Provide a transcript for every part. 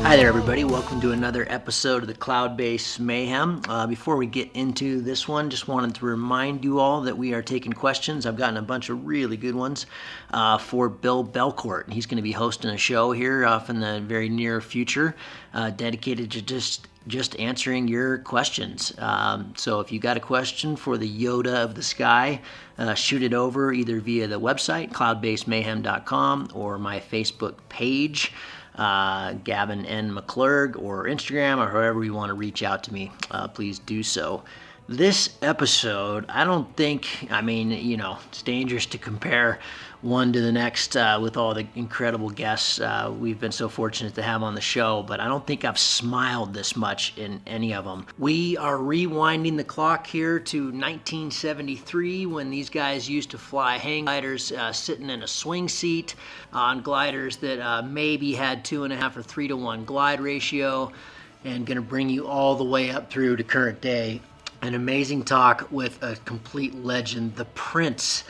Hi there, everybody. Welcome to another episode of the Cloud-Based Mayhem. Before we get into this one, just wanted to remind you all that we are taking questions. I've gotten a bunch of really good ones for Bill Belcourt. He's going to be hosting a show here in the very near future dedicated to just answering your questions. So if you got a question for the Yoda of the sky, shoot it over either via the website, cloudbasedmayhem.com, or my Facebook page, Gavin N. McClurg, or Instagram, or however you want to reach out to me, please do so. This episode, I don't think, it's dangerous to compare one to the next with all the incredible guests we've been so fortunate to have on the show, but I don't think I've smiled this much in any of them. We are rewinding the clock here to 1973 when these guys used to fly hang gliders sitting in a swing seat on gliders that maybe had 2.5 or 3 to 1 glide ratio, and going to bring you all the way up through to current day. An amazing talk with a complete legend, the prince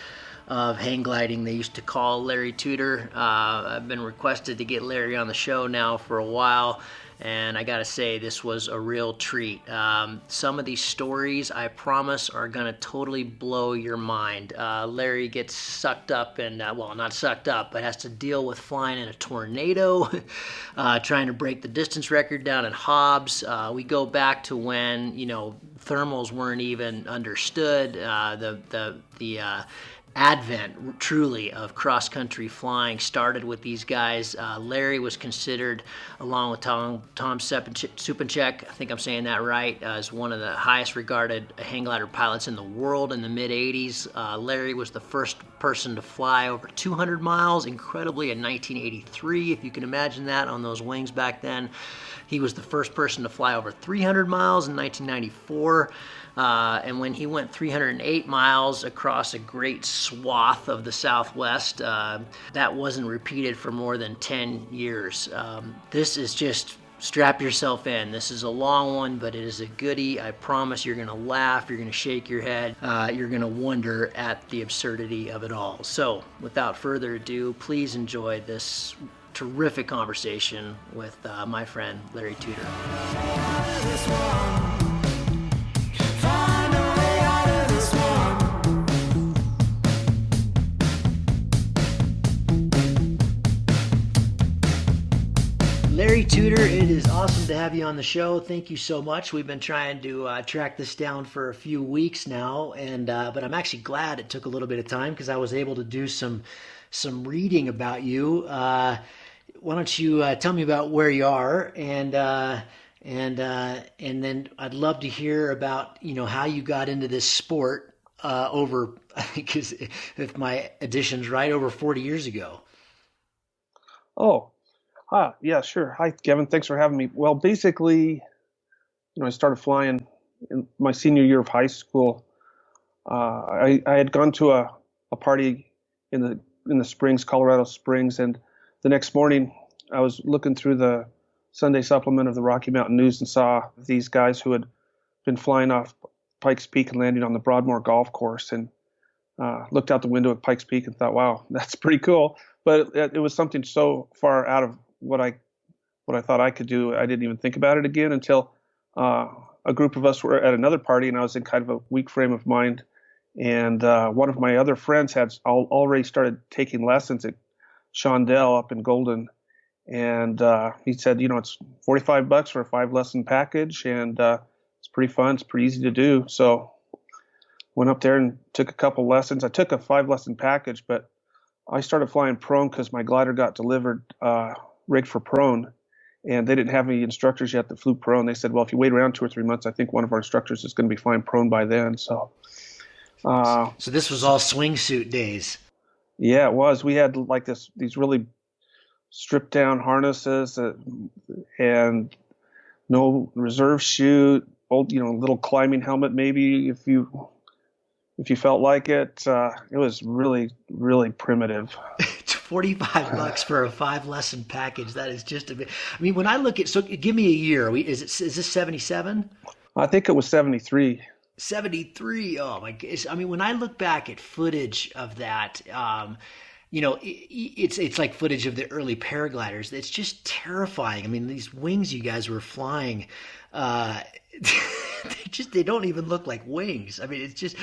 of hang gliding. They used to call Larry Tudor. I've been requested to get Larry on the show now for a while, and I gotta say, this was a real treat. Some of these stories, I promise, are gonna totally blow your mind. Larry gets sucked up and, not sucked up, but has to deal with flying in a tornado, trying to break the distance record down in Hobbs. We go back to when, thermals weren't even understood. The advent, truly, of cross-country flying started with these guys. Larry was considered, along with Tom Supanchek, I think I'm saying that right, as one of the highest regarded hang glider pilots in the world in the mid-'80s. Larry was the first person to fly over 200 miles, incredibly, in 1983, if you can imagine that, on those wings back then. He was the first person to fly over 300 miles in 1994. And when he went 308 miles across a great swath of the Southwest, that wasn't repeated for more than 10 years. This is just, strap yourself in. This is a long one, but it is a goodie. I promise you're going to laugh, you're going to shake your head, you're going to wonder at the absurdity of it all. So, without further ado, please enjoy this terrific conversation with my friend Larry Tudor. Larry Tudor, it is awesome to have you on the show. Thank you so much. We've been trying to track this down for a few weeks now, but I'm actually glad it took a little bit of time because I was able to do some reading about you. Why don't you tell me about where you are, and then I'd love to hear about how you got into this sport over, I think, if my addition's right, over 40 years ago. Oh. Yeah, sure. Hi, Kevin. Thanks for having me. Well, basically, I started flying in my senior year of high school. I had gone to a party in the Springs, Colorado Springs, and the next morning I was looking through the Sunday supplement of the Rocky Mountain News and saw these guys who had been flying off Pikes Peak and landing on the Broadmoor Golf Course, and looked out the window at Pikes Peak and thought, wow, that's pretty cool. But it was something so far out of what I thought I could do. I didn't even think about it again until a group of us were at another party, and I was in kind of a weak frame of mind. And one of my other friends had already started taking lessons at Shondell up in Golden, and he said, it's $45 for a 5-lesson package, and it's pretty fun. It's pretty easy to do. So went up there and took a couple lessons. I took a 5-lesson package, but I started flying prone because my glider got delivered rigged for prone, and they didn't have any instructors yet that flew prone. They said, well, if you wait around 2 or 3 months, I think one of our instructors is going to be flying prone by then. So this was all swingsuit days. Yeah, it was. We had like these really stripped down harnesses and no reserve chute, old, little climbing helmet maybe if you felt like it. It was really, really primitive. $45 for a 5-lesson package. That is just a bit. I mean, when I look at, so give me a year. Is this 77? I think it was 73. 73. Oh my goodness. I mean, when I look back at footage of that, it's like footage of the early paragliders. It's just terrifying. I mean, these wings you guys were flying, uh, they don't even look like wings. I mean, it's just,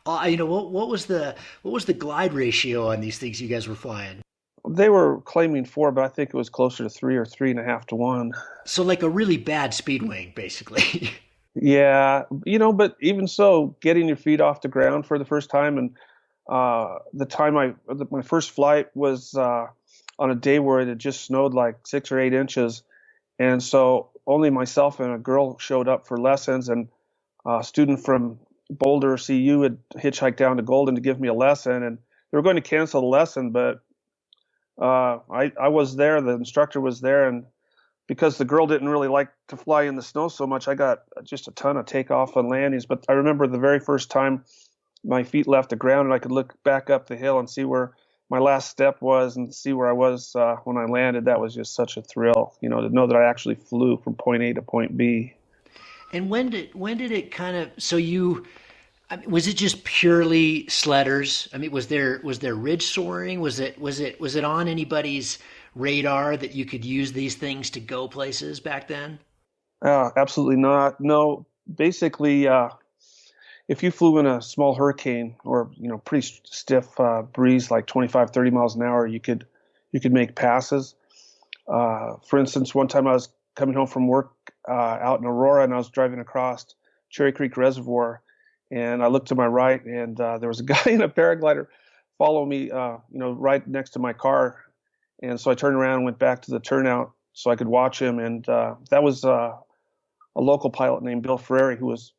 what was the glide ratio on these things you guys were flying? They were claiming 4, but I think it was closer to 3 or 3.5 to 1. So like a really bad speed wing, basically. Yeah, but even so, getting your feet off the ground for the first time, and my first flight was on a day where it had just snowed like 6 or 8 inches, and so only myself and a girl showed up for lessons, and a student from Boulder CU had hitchhiked down to Golden to give me a lesson, and they were going to cancel the lesson, but I was there. The instructor was there, and because the girl didn't really like to fly in the snow so much, I got just a ton of takeoff and landings. But I remember the very first time my feet left the ground and I could look back up the hill and see where my last step was and see where I was when I landed. That was just such a thrill, to know that I actually flew from point A to point B. And when did it kind of so you I mean, was it just purely sledders? I mean, was there ridge soaring? Was it on anybody's radar that you could use these things to go places back then? Absolutely not. No, basically, if you flew in a small hurricane or pretty stiff breeze like 25, 30 miles an hour, you could make passes. For instance, one time I was coming home from work out in Aurora, and I was driving across Cherry Creek Reservoir, and I looked to my right, and there was a guy in a paraglider follow me, right next to my car, and so I turned around and went back to the turnout so I could watch him, and that was a local pilot named Bill Ferrari, who was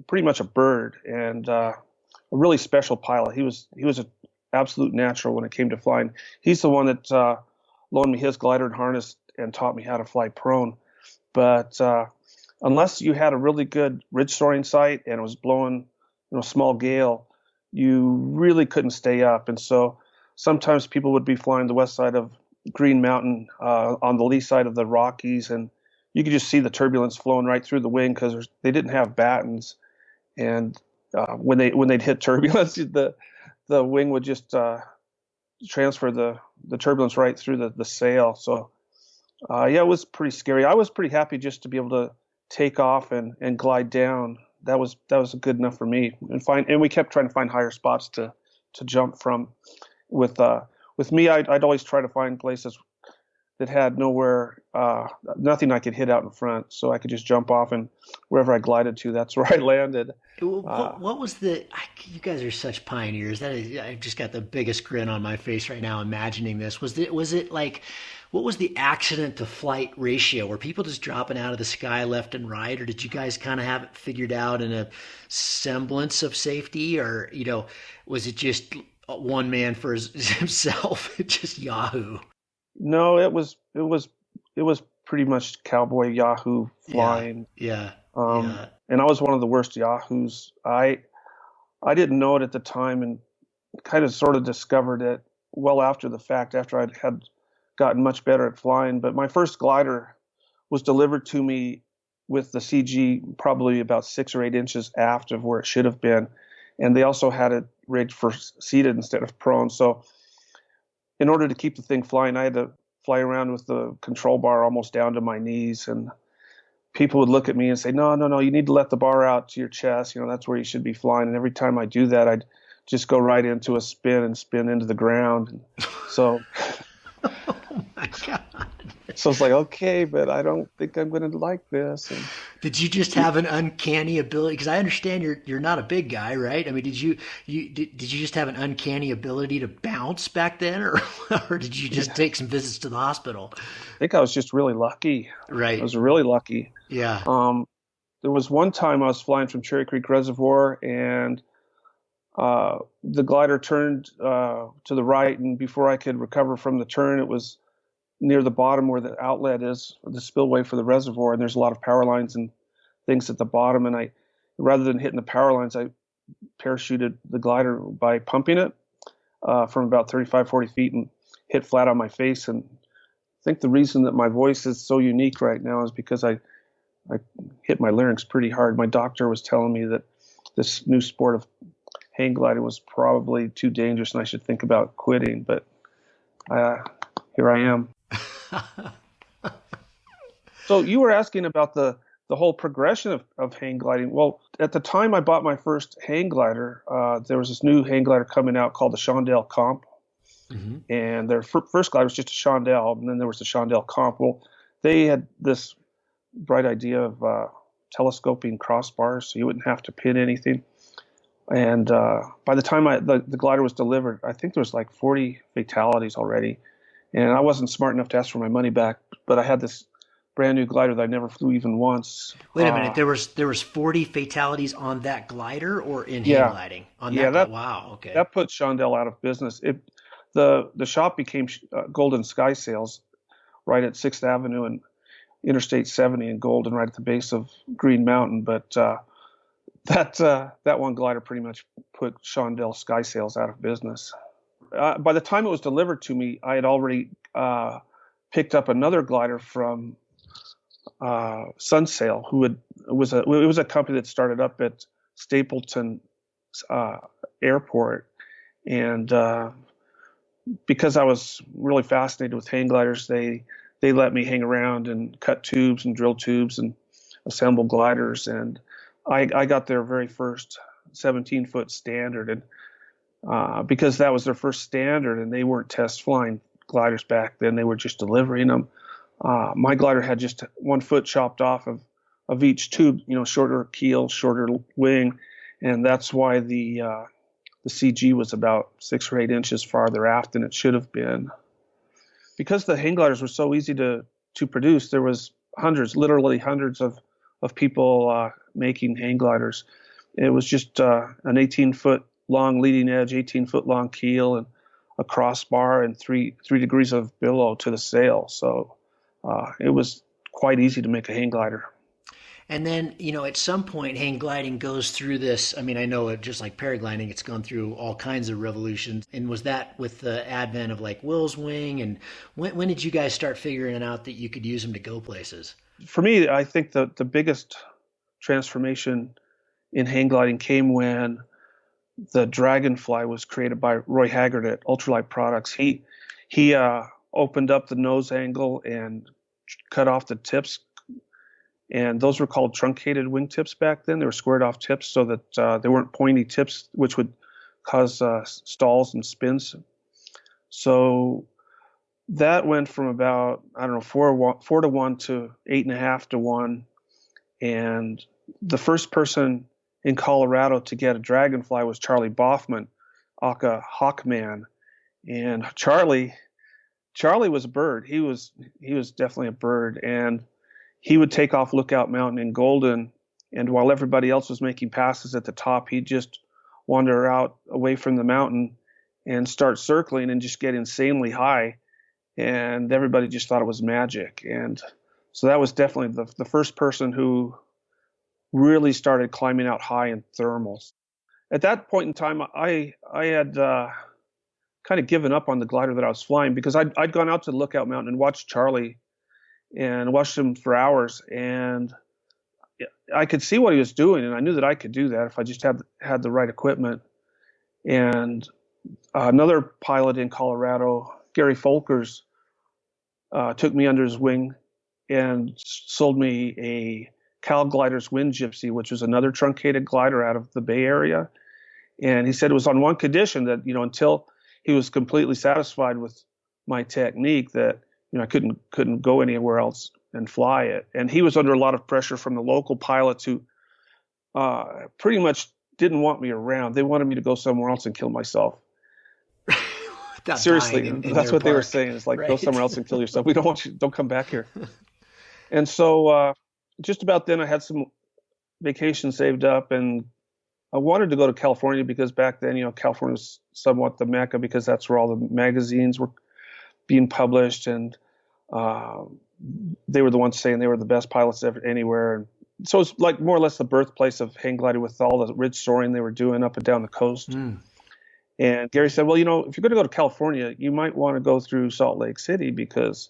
pretty much a bird and a really special pilot. He was an absolute natural when it came to flying. He's the one that loaned me his glider and harness and taught me how to fly prone. But unless you had a really good ridge soaring sight and it was blowing, small gale, you really couldn't stay up. And so sometimes people would be flying the west side of Green Mountain on the lee side of the Rockies, and you could just see the turbulence flowing right through the wing because they didn't have battens. And when they'd hit turbulence, the wing would just transfer the turbulence right through the sail. So yeah, it was pretty scary. I was pretty happy just to be able to take off and glide down. That was good enough for me. And we kept trying to find higher spots to jump from. With me, I'd always try to find places that had nothing I could hit out in front, so I could just jump off, and wherever I glided to, that's where I landed. What was you guys are such pioneers. I've just got the biggest grin on my face right now imagining this. Was it like, what was the accident to flight ratio? Were people just dropping out of the sky left and right, or did you guys kind of have it figured out in a semblance of safety, or was it just one man for himself, just Yahoo? No, it was pretty much cowboy Yahoo flying. Yeah, Um, yeah. and I was one of the worst Yahoos. I didn't know it at the time, and kind of sort of discovered it well after the fact, after I had gotten much better at flying. But my first glider was delivered to me with the CG probably about 6 or 8 inches aft of where it should have been, and they also had it rigged for seated instead of prone. So in order to keep the thing flying, I had to fly around with the control bar almost down to my knees, and people would look at me and say, "No, no, no, you need to let the bar out to your chest. That's where you should be flying." And every time I do that, I'd just go right into a spin and spin into the ground. And so, Oh my God. so it's like, okay, but I don't think I'm going to like this. And Did you just have an uncanny ability? Because I understand you're not a big guy, right? I mean, did you just have an uncanny ability to bounce back then, or or did you just take some visits to the hospital? I think I was just really lucky. I Right. was really lucky. Yeah. Um, there was one time I was flying from Cherry Creek Reservoir, and the glider turned to the right, and before I could recover from the turn, it was near the bottom where the outlet is, or the spillway for the reservoir, and there's a lot of power lines and things at the bottom. And rather than hitting the power lines, I parachuted the glider by pumping it from about 35, 40 feet and hit flat on my face. And I think the reason that my voice is so unique right now is because I hit my larynx pretty hard. My doctor was telling me that this new sport of hang gliding was probably too dangerous and I should think about quitting. But uh, here I am. So you were asking about the whole progression of hang gliding. Well, at the time I bought my first hang glider, there was this new hang glider coming out called the Shondell Comp. Hmm. And their first glider was just a Shondell, and then there was the Shondell Comp. Well, they had this bright idea of telescoping crossbars, so you wouldn't have to pin anything. And by the time the glider was delivered, I think there was like 40 fatalities already. And I wasn't smart enough to ask for my money back, but I had this brand new glider that I never flew even once. Wait a minute. There was 40 fatalities on that glider or in hang Yeah, gliding on yeah, that. Wow. Okay. that put Shondell out of business. The shop became Golden Sky Sales right at 6th Avenue and Interstate 70 in Golden, right at the base of Green Mountain. But that one glider pretty much put Shondell Sky Sales out of business. By the time it was delivered to me, I had already picked up another glider from Sunsail, it was a company that started up at Stapleton Airport, and because I was really fascinated with hang gliders, they let me hang around and cut tubes and drill tubes and assemble gliders, and I got their very first 17-foot standard, and because that was their first standard, and they weren't test flying gliders back then, they were just delivering them. My glider had just 1 foot chopped off of each tube, shorter keel, shorter wing, and that's why the CG was about 6 or 8 inches farther aft than it should have been. Because the hang gliders were so easy to produce, there was literally hundreds of people making hang gliders. It was just an 18-foot long leading edge, 18-foot long keel, and a crossbar and three degrees of billow to the sail. So it was quite easy to make a hang glider. And then, at some point, hang gliding goes through this. I mean, I know it just like paragliding, it's gone through all kinds of revolutions. And was that with the advent of like Will's wing? And when did you guys start figuring out that you could use them to go places? For me, I think the biggest transformation in hang gliding came when the Dragonfly was created by Roy Haggard at Ultralight Products. He opened up the nose angle and cut off the tips, and those were called truncated wingtips back then. They were squared off tips so that they weren't pointy tips, which would cause stalls and spins. So that went from about, I don't know, 4 to 1 to 8.5 to 1. And the first person in Colorado to get a Dragonfly was Charlie Boffman, aka Hawkman. And Charlie was a bird. He was definitely a bird. And he would take off Lookout Mountain in Golden, and while everybody else was making passes at the top, he'd just wander out away from the mountain and start circling and just get insanely high. And everybody just thought it was magic. And so that was definitely the first person who really started climbing out high in thermals. At that point in time, I had kind of given up on the glider that I was flying, because I'd gone out to Lookout Mountain and watched Charlie and watched him for hours, and I could see what he was doing, and I knew that I could do that if I just had the right equipment. And another pilot in Colorado, Gary Folkers, took me under his wing and sold me a Cal Glider's Wind Gypsy, which was another truncated glider out of the Bay Area. And he said it was on one condition, that until he was completely satisfied with my technique, that I couldn't go anywhere else and fly it. And he was under a lot of pressure from the local pilots who pretty much didn't want me around. They wanted me to go somewhere else and kill myself. Seriously, that's what they were saying. It's like, right? Go somewhere else and kill yourself. We don't want you. Don't come back here. And so just about then, I had some vacation saved up, and I wanted to go to California, because back then, California was somewhat the mecca, because that's where all the magazines were being published, and they were the ones saying they were the best pilots ever anywhere. And so it's like more or less the birthplace of hang gliding, with all the ridge soaring they were doing up and down the coast. And Gary said, well, if you're going to go to California, you might want to go through Salt Lake City, because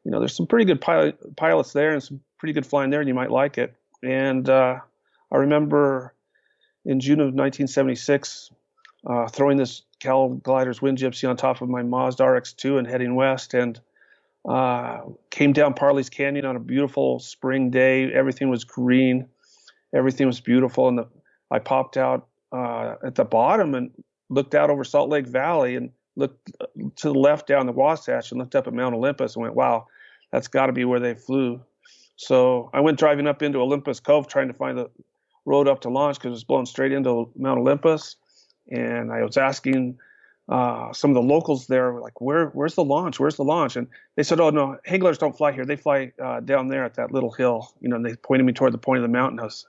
there's some pretty good pilots there and some pretty good flying there, and you might like it. And I remember in June of 1976, throwing this Cal Glider's Wind Gypsy on top of my Mazda RX-2 and heading west, and came down Parley's Canyon on a beautiful spring day. Everything was green. Everything was beautiful. And I popped out at the bottom and looked out over Salt Lake Valley and looked to the left down the Wasatch and looked up at Mount Olympus and went, wow, that's got to be where they flew. So I went driving up into Olympus Cove trying to find the road up to launch because it was blowing straight into Mount Olympus. And I was asking some of the locals there, like, where's the launch? Where's the launch? And they said, oh, no, hanglers don't fly here. They fly down there at that little hill. And they pointed me toward the point of the mountain. I was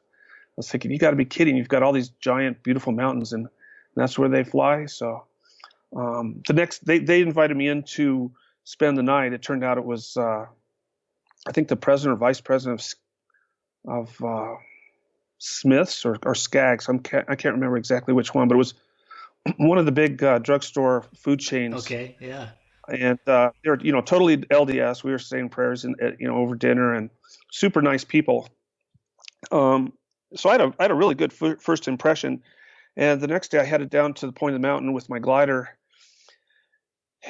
thinking, you got to be kidding. You've got all these giant, beautiful mountains, and that's where they fly. So they invited me in to spend the night. It turned out it was, I think, the president or vice president of Smith's or Skaggs. I can't remember exactly which one, but it was one of the big drugstore food chains. Okay, yeah. And they're totally LDS. We were saying prayers and over dinner, and super nice people. So I had a really good first impression. And the next day I headed down to the point of the mountain with my glider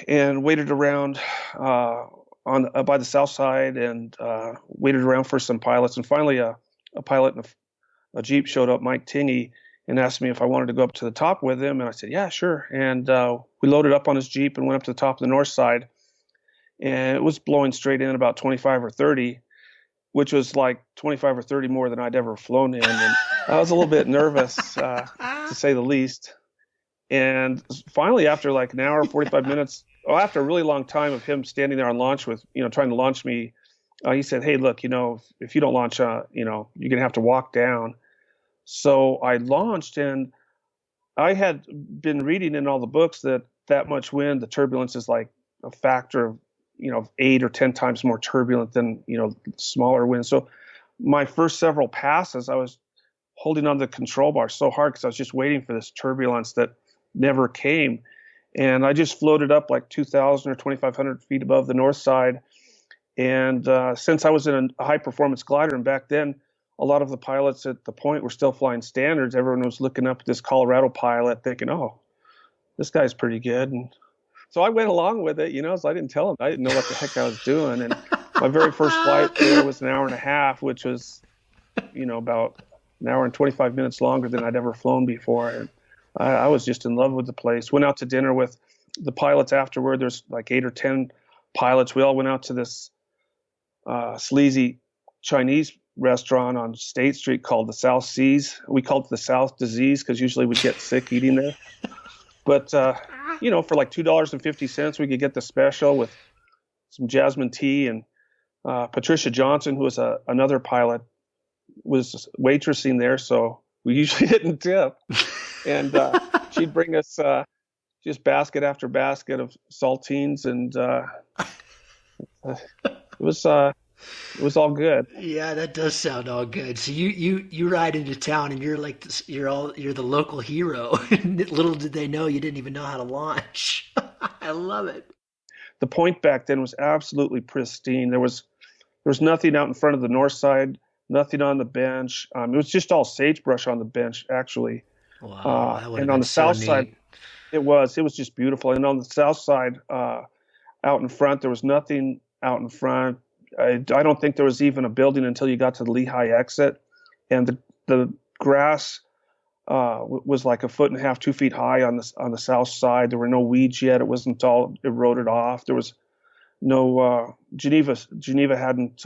and waited around by the south side and waited around for some pilots. And finally a pilot in a Jeep showed up, Mike Tingey, and asked me if I wanted to go up to the top with him. And I said, yeah, sure. And we loaded up on his Jeep and went up to the top of the north side. And it was blowing straight in about 25 or 30, which was like 25 or 30 more than I'd ever flown in. And I was a little bit nervous, to say the least. And finally, after like an hour, 45 minutes, after a really long time of him standing there on launch with, trying to launch me, he said, hey, look, if you don't launch, you're going to have to walk down. So I launched, and I had been reading in all the books that much wind, the turbulence is like a factor of, 8 or 10 times more turbulent than, smaller winds. So my first several passes, I was holding on the control bar so hard because I was just waiting for this turbulence that never came. And I just floated up like 2,000 or 2,500 feet above the north side. And since I was in a high-performance glider, and back then a lot of the pilots at the point were still flying standards, everyone was looking up at this Colorado pilot thinking, oh, this guy's pretty good. And so I went along with it, so I didn't tell him. I didn't know what the heck I was doing. And my very first flight there was an hour and a half, which was, about an hour and 25 minutes longer than I'd ever flown before. And I was just in love with the place. Went out to dinner with the pilots afterward. There's like 8 or 10 pilots. We all went out to this sleazy Chinese restaurant on State Street called the South Seas. We called it the South Disease because usually we'd get sick eating there. But, for like $2.50, we could get the special with some jasmine tea. And Patricia Johnson, who was another pilot, was waitressing there. So we usually didn't tip. And she'd bring us just basket after basket of saltines. And it was all good. Yeah, that does sound all good. So you ride into town and you're like you're the local hero. Little did they know you didn't even know how to launch. I love it. The point back then was absolutely pristine. There was nothing out in front of the north side, nothing on the bench. It was just all sagebrush on the bench, actually. Wow, and on the south side, it was just beautiful. And on the south side, out in front, there was nothing out in front. I don't think there was even a building until you got to the Lehigh exit, and the grass was like 1.5 feet, 2 feet high on the south side. There were no weeds yet; it wasn't all eroded off. There was no Geneva hadn't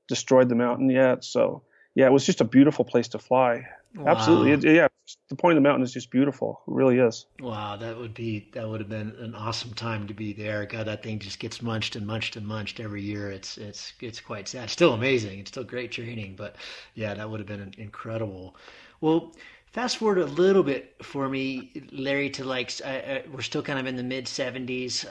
destroyed the mountain yet, so yeah, it was just a beautiful place to fly. Wow. Absolutely, the point of the mountain is just beautiful. It really is. Wow, that would have been an awesome time to be there. God, that thing just gets munched and munched and munched every year. It's quite sad. It's still amazing. It's still great training, but yeah, that would have been incredible. Well, fast forward a little bit for me, Larry, to we're still kind of in the mid 70s.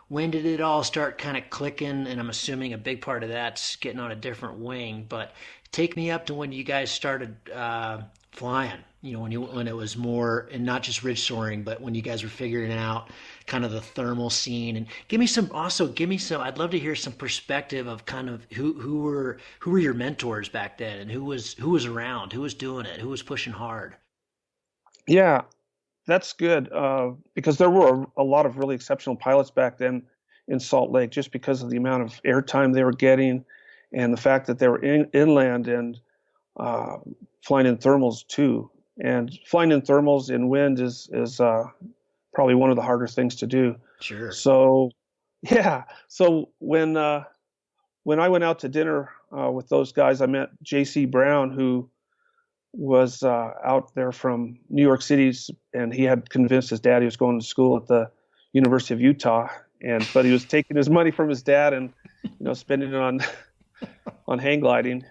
When did it all start kind of clicking? And I'm assuming a big part of that's getting on a different wing, but take me up to when you guys started flying, when it was more, and not just ridge soaring, but when you guys were figuring out kind of the thermal scene. And give me some, I'd love to hear some perspective of kind of who were your mentors back then, and who was around, who was doing it, who was pushing hard. Yeah. that's good because there were a lot of really exceptional pilots back then in Salt Lake, just because of the amount of airtime they were getting, and the fact that they were inland and uh, flying in thermals too. And flying in thermals in wind is probably one of the harder things to do. Sure. So yeah, so when I went out to dinner with those guys, I met J.C. Brown, who was out there from New York City, and he had convinced his dad he was going to school at the University of Utah, and but he was taking his money from his dad and spending it on hang gliding.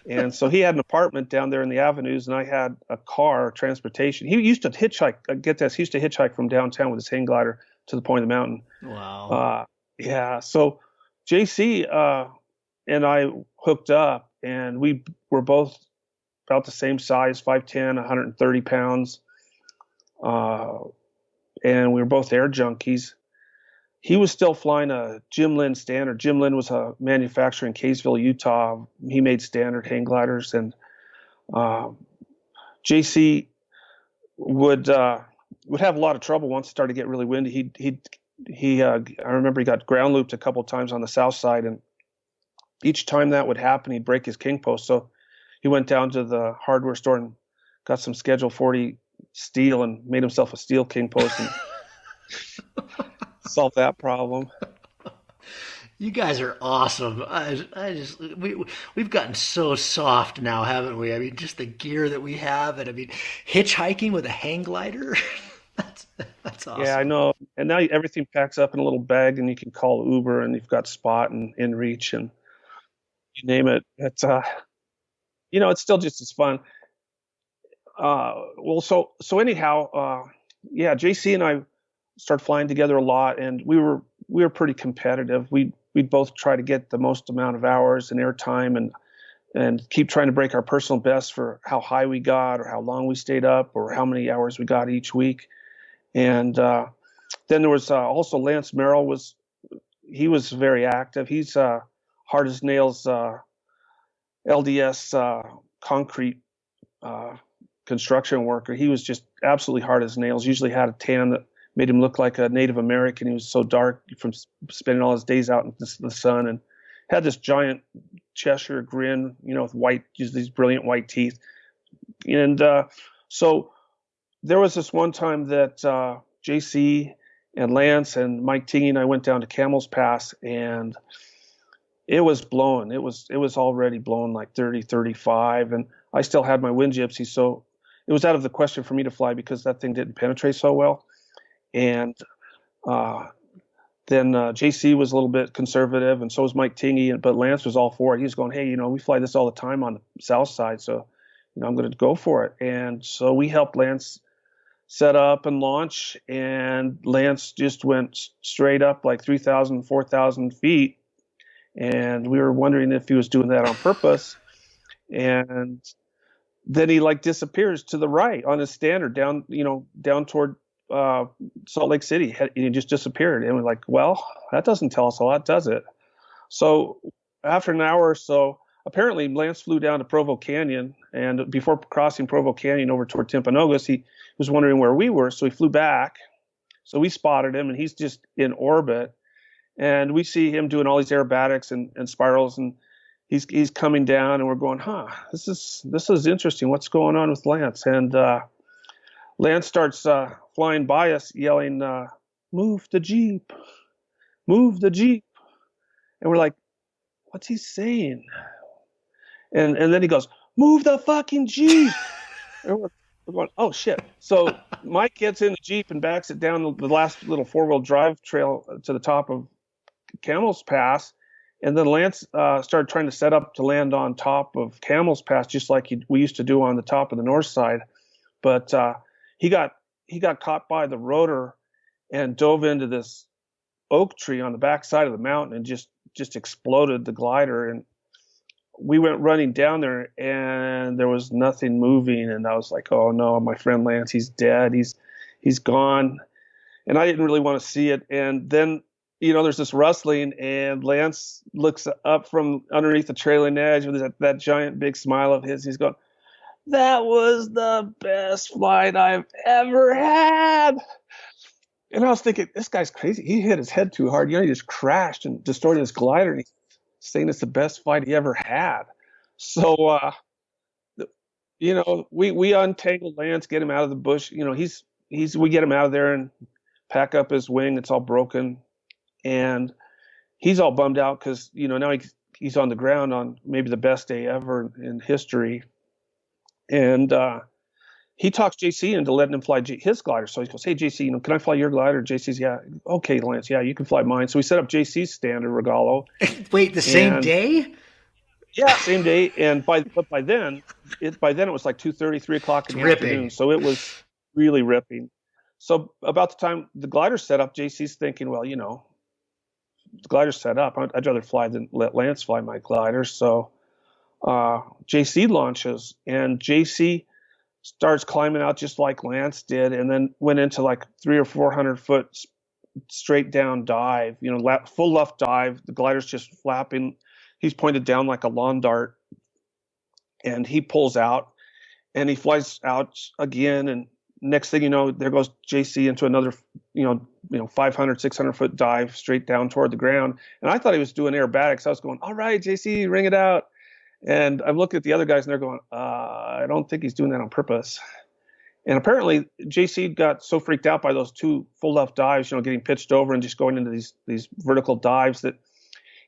And so he had an apartment down there in the avenues, and I had a car, transportation. He used to hitchhike. Get this, he used to hitchhike from downtown with his hang glider to the point of the mountain. Wow. Yeah. So JC and I hooked up, and we were both about the same size, 5'10", 130 pounds. And we were both air junkies. He was still flying a Jim Lynn Standard. Jim Lynn was a manufacturer in Kaysville, Utah. He made standard hang gliders, and JC would have a lot of trouble once it started to get really windy. I remember he got ground looped a couple times on the south side, and each time that would happen, he'd break his king post. So he went down to the hardware store and got some Schedule 40 steel and made himself a steel king post and solved that problem. You guys are awesome. We've gotten so soft now, haven't we? I mean, just the gear that we have, and I mean, hitchhiking with a hang glider. that's that's awesome. Yeah, I know. And now everything packs up in a little bag, and you can call Uber, and you've got Spot and InReach, and you name it. It's still just as fun. So anyhow, yeah, JC and I started flying together a lot, and we were pretty competitive. We'd both try to get the most amount of hours and airtime, and keep trying to break our personal best for how high we got, or how long we stayed up, or how many hours we got each week. And then there was also Lance Merrill. He was very active. He's hard as nails LDS concrete construction worker. He was just absolutely hard as nails. Usually had a tan that made him look like a Native American. He was so dark from spending all his days out in the sun, and had this giant Cheshire grin, with these brilliant white teeth. And so there was this one time that JC and Lance and Mike Tingy and I went down to Camel's Pass, and it was blowing. It was already blowing like 30, 35, and I still had my wind gypsy, so it was out of the question for me to fly because that thing didn't penetrate so well. And then JC was a little bit conservative, and so was Mike Tingy, but Lance was all for it. He was going, hey, we fly this all the time on the south side, so I'm going to go for it. And so we helped Lance set up and launch, and Lance just went straight up like 3,000, 4,000 feet, and we were wondering if he was doing that on purpose. And then he disappears to the right on his standard down toward Salt Lake City. He just disappeared, and we're like, well, that doesn't tell us a lot, does it? So after an hour or so, apparently Lance flew down to Provo Canyon, and before crossing Provo Canyon over toward Timpanogos, he was wondering where we were, so he flew back. So we spotted him, and he's just in orbit, and we see him doing all these aerobatics and spirals, and he's coming down, and we're going, this is interesting. What's going on with Lance? And Lance starts flying by us, yelling, "Move the Jeep, move the Jeep," and we're like, "What's he saying?" And then he goes, "Move the fucking Jeep." And we're going, "Oh shit!" So Mike gets in the Jeep and backs it down the last little 4-wheel drive trail to the top of Camel's Pass. And then Lance started trying to set up to land on top of Camel's Pass, just like we used to do on the top of the north side. But he got caught by the rotor and dove into this oak tree on the back side of the mountain and just exploded the glider. And we went running down there, and there was nothing moving. And I was like, oh no, my friend Lance, he's dead. He's gone. And I didn't really want to see it. And then, there's this rustling, and Lance looks up from underneath the trailing edge with that giant big smile of his. He's going, That was the best flight I've ever had. And I was thinking, this guy's crazy. He hit his head too hard. He just crashed and destroyed his glider. And he's saying it's the best flight he ever had. So, we untangle Lance, get him out of the bush. We get him out of there and pack up his wing. It's all broken. And he's all bummed out because, now he's on the ground on maybe the best day ever in history. And he talks JC into letting him fly his glider. So he goes, "Hey, JC, can I fly your glider?" JC's, "Yeah, okay, Lance, yeah, you can fly mine." So we set up JC's stand in Regalo. Wait, the same day? Yeah, same day. And by then it was like 2:30, 3 o'clock in the afternoon. So it was really ripping. So about the time the glider's set up, JC's thinking, well, the glider's set up. I'd rather fly than let Lance fly my glider. So JC launches, and JC starts climbing out just like Lance did, and then went into like 300 or 400 foot straight down dive, full left dive. The glider's just flapping. He's pointed down like a lawn dart, and he pulls out and he flies out again. And next thing you know, there goes JC into another, 500, 600 foot dive straight down toward the ground. And I thought he was doing aerobatics. I was going, "All right, JC, ring it out." And I'm looking at the other guys, and they're going, "I don't think he's doing that on purpose." And apparently, JC got so freaked out by those two full left dives, getting pitched over and just going into these vertical dives, that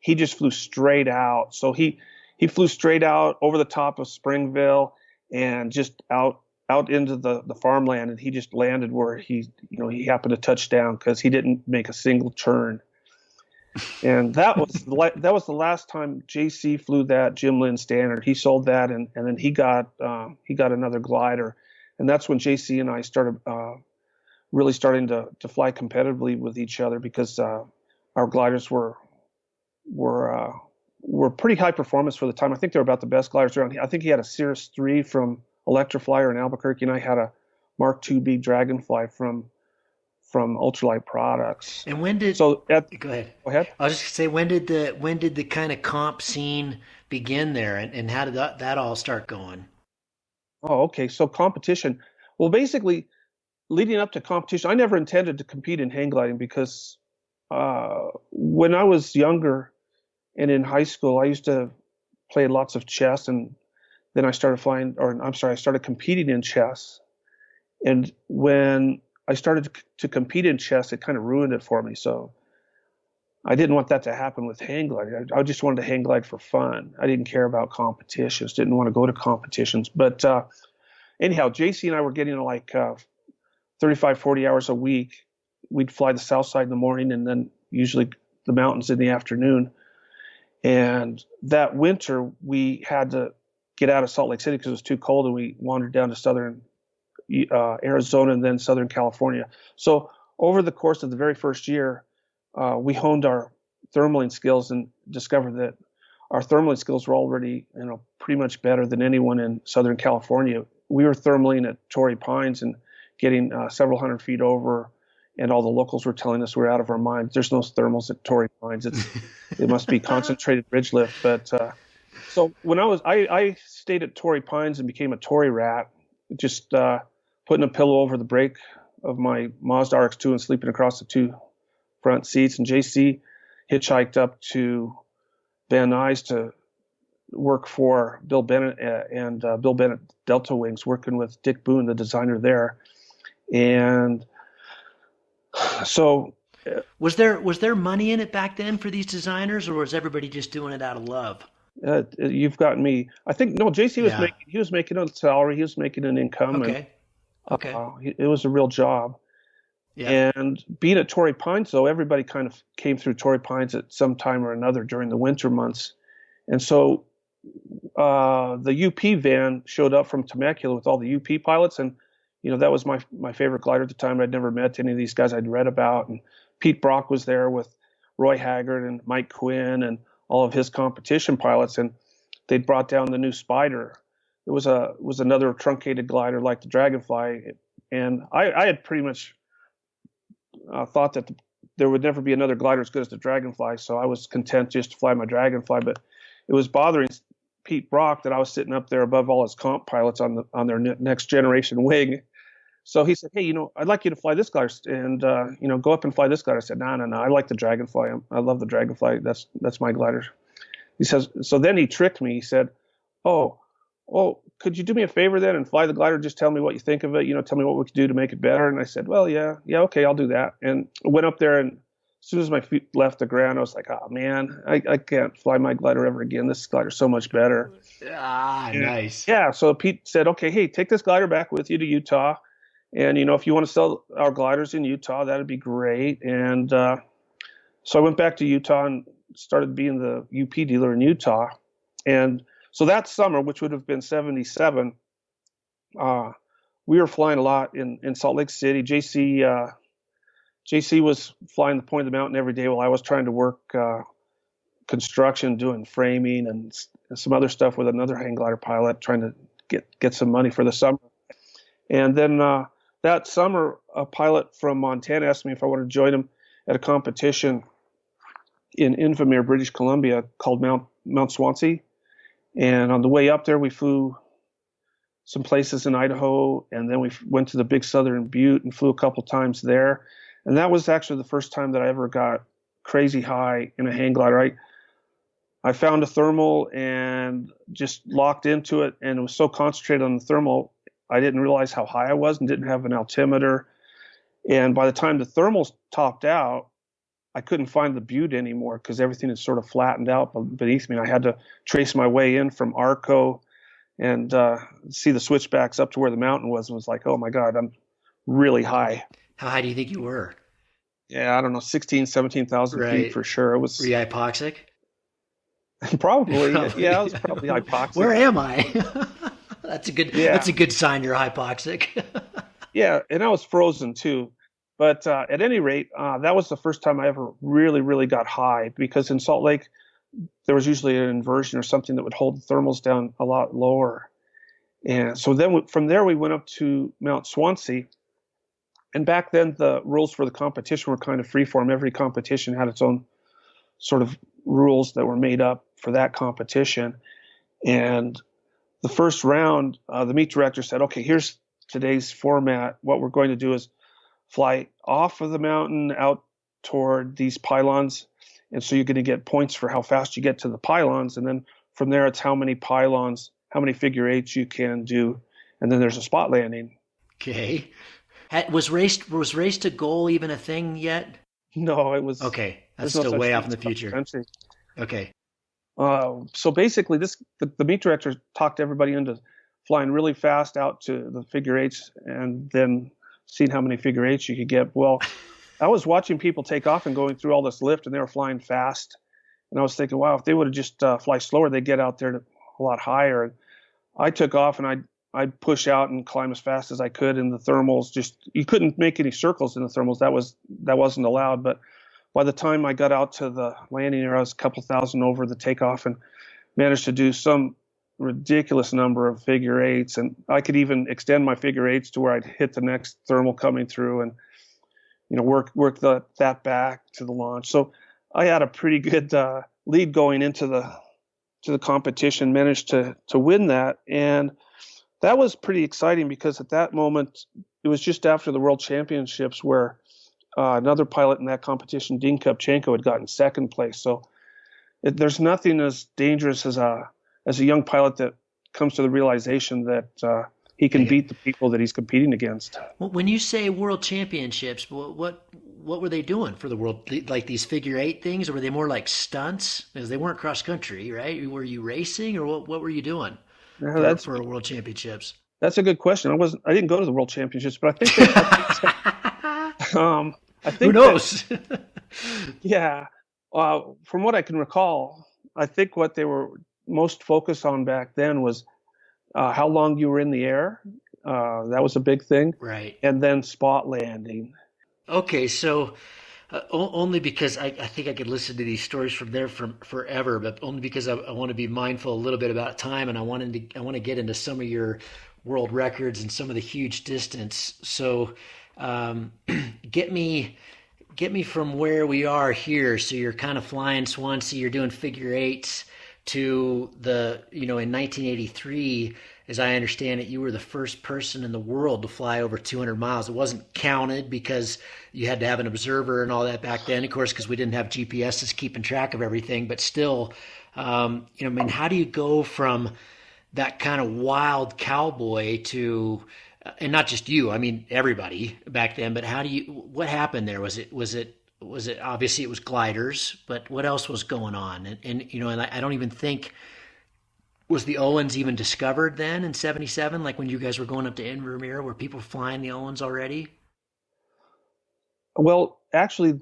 he just flew straight out. So he flew straight out over the top of Springville and just out into the farmland, and he just landed where he happened to touch down because he didn't make a single turn. And that was the last time JC flew that Jim Lynn Standard. He sold that, and then he got another glider, and that's when JC and I started really starting to fly competitively with each other, because our gliders were pretty high performance for the time. I think they were about the best gliders around. I think he had a Cirrus 3 from Electroflyer in Albuquerque, and I had a Mark IIB Dragonfly from Ultralight Products. And when did go ahead? Go ahead. I was just gonna say, when did the kind of comp scene begin there, and how did that all start going? Oh, okay. So competition. Well, basically, leading up to competition, I never intended to compete in hang gliding, because when I was younger and in high school, I used to play lots of chess, and then I started I started competing in chess. And when I started to compete in chess, it kind of ruined it for me. So I didn't want that to happen with hang gliding. I just wanted to hang glide for fun. I didn't care about competitions, didn't want to go to competitions. But anyhow, JC and I were getting like 35, 40 hours a week. We'd fly the south side in the morning, and then usually the mountains in the afternoon. And that winter, we had to get out of Salt Lake City because it was too cold, and we wandered down to southern Arizona and then Southern California. So over the course of the very first year, we honed our thermaling skills and discovered that our thermaling skills were already, pretty much better than anyone in Southern California. We were thermaling at Torrey Pines and getting several hundred feet over, and all the locals were telling us we're out of our minds. There's no thermals at Torrey Pines. It must be concentrated ridge lift. But so when I stayed at Torrey Pines and became a Torrey rat, just putting a pillow over the brake of my Mazda RX-2 and sleeping across the two front seats. And JC hitchhiked up to Van Nuys to work for Bill Bennett and Bill Bennett Delta Wings, working with Dick Boone, the designer there. And so was there money in it back then for these designers, or was everybody just doing it out of love? You've got me. I think no. JC was making a salary. He was making an income. Okay. Okay. It was a real job. Yeah. And being at Torrey Pines, though, everybody kind of came through Torrey Pines at some time or another during the winter months. And so the UP van showed up from Temecula with all the UP pilots. And, that was my favorite glider at the time. I'd never met any of these guys I'd read about. And Pete Brock was there with Roy Haggard and Mike Quinn and all of his competition pilots. And they'd brought down the new Spider. It was another truncated glider like the Dragonfly, and I had pretty much thought that there would never be another glider as good as the Dragonfly, so I was content just to fly my Dragonfly. But it was bothering Pete Brock that I was sitting up there above all his comp pilots on their next generation wing. So he said, "Hey, I'd like you to fly this glider and go up and fly this glider." I said, "No, no, no. I like the Dragonfly. I love the Dragonfly. That's my glider." He says. So then he tricked me. He said, "Oh, could you do me a favor then and fly the glider? Just tell me what you think of it. Tell me what we could do to make it better." And I said, "Well, yeah, okay, I'll do that." And I went up there, and as soon as my feet left the ground, I was like, "Oh man, I can't fly my glider ever again. This glider's so much better." Nice. Yeah. So Pete said, "Okay, hey, take this glider back with you to Utah. And, if you want to sell our gliders in Utah, that'd be great." And so I went back to Utah and started being the UP dealer in Utah. And so that summer, which would have been 77, we were flying a lot in Salt Lake City. JC was flying the point of the mountain every day while I was trying to work construction, doing framing and some other stuff with another hang glider pilot, trying to get some money for the summer. And then that summer, a pilot from Montana asked me if I wanted to join him at a competition in Infamere, British Columbia, called Mount Swansea. And on the way up there, we flew some places in Idaho, and then we went to the Big Southern Butte and flew a couple times there. And that was actually the first time that I ever got crazy high in a hang glider. I found a thermal and just locked into it, and it was so concentrated on the thermal, I didn't realize how high I was and didn't have an altimeter. And by the time the thermals topped out, I couldn't find the butte anymore because everything had sort of flattened out beneath me. I had to trace my way in from Arco and see the switchbacks up to where the mountain was, and was like, oh my God, I'm really high. How high do you think you were? Yeah, I don't know, 16, 17,000 feet for sure. It was. Were you hypoxic? Probably. Yeah, I was probably hypoxic. Where am I? That's a good sign you're hypoxic. Yeah, and I was frozen too. But at any rate, that was the first time I ever really, really got high, because in Salt Lake, there was usually an inversion or something that would hold the thermals down a lot lower. And so then from there, we went up to Mount Swansea. And back then, the rules for the competition were kind of freeform. Every competition had its own sort of rules that were made up for that competition. And the first round, the meet director said, okay, here's today's format. What we're going to do is fly off of the mountain out toward these pylons. And so you're going to get points for how fast you get to the pylons. And then from there, it's how many pylons, how many figure eights you can do. And then there's a spot landing. Okay. Was race to goal even a thing yet? No, it was. Okay. That's still way off in the future. Okay. So basically, the meet director talked everybody into flying really fast out to the figure eights and then seeing how many figure eights you could get. Well, I was watching people take off and going through all this lift, and they were flying fast. And I was thinking, wow, if they would have just fly slower, they'd get out there to a lot higher. And I took off, and I'd push out and climb as fast as I could in the thermals. You couldn't make any circles in the thermals. That wasn't allowed. But by the time I got out to the landing area, I was a couple thousand over the takeoff and managed to do some ridiculous number of figure eights. And I could even extend my figure eights to where I'd hit the next thermal coming through and, work that back to the launch. So I had a pretty good lead going into the competition, managed to win that. And that was pretty exciting because at that moment, it was just after the World Championships where another pilot in that competition, Dean Kupchenko, had gotten second place. So there's nothing as dangerous as a young pilot that comes to the realization that he can beat the people that he's competing against. Well, when you say World Championships, what were they doing for the world? Like these figure eight things, or were they more like stunts? Because they weren't cross country, right? Were you racing, or what were you doing for World Championships? That's a good question. I didn't go to the World Championships, but I think I think who knows? Yeah. From what I can recall, I think what they were most focused on back then was how long you were in the air. That was a big thing. Right. And then spot landing. Okay, so only because I think I could listen to these stories from there from forever, but only because I want to be mindful a little bit about time, and I want to get into some of your world records and some of the huge distance. So get me from where we are here. So you're kind of flying Swansea, you're doing figure eights. to in 1983, as I understand it, you were the first person in the world to fly over 200 miles. It wasn't counted because you had to have an observer and all that back then, of course, because we didn't have GPSs keeping track of everything. But still, I mean, how do you go from that kind of wild cowboy to, and not just you, I mean, everybody back then, but what happened there? Was it obviously it was gliders, but what else was going on? And I don't even think, was the Owens even discovered then in '77? Like when you guys were going up to Invermere, were people flying the Owens already? Well, actually,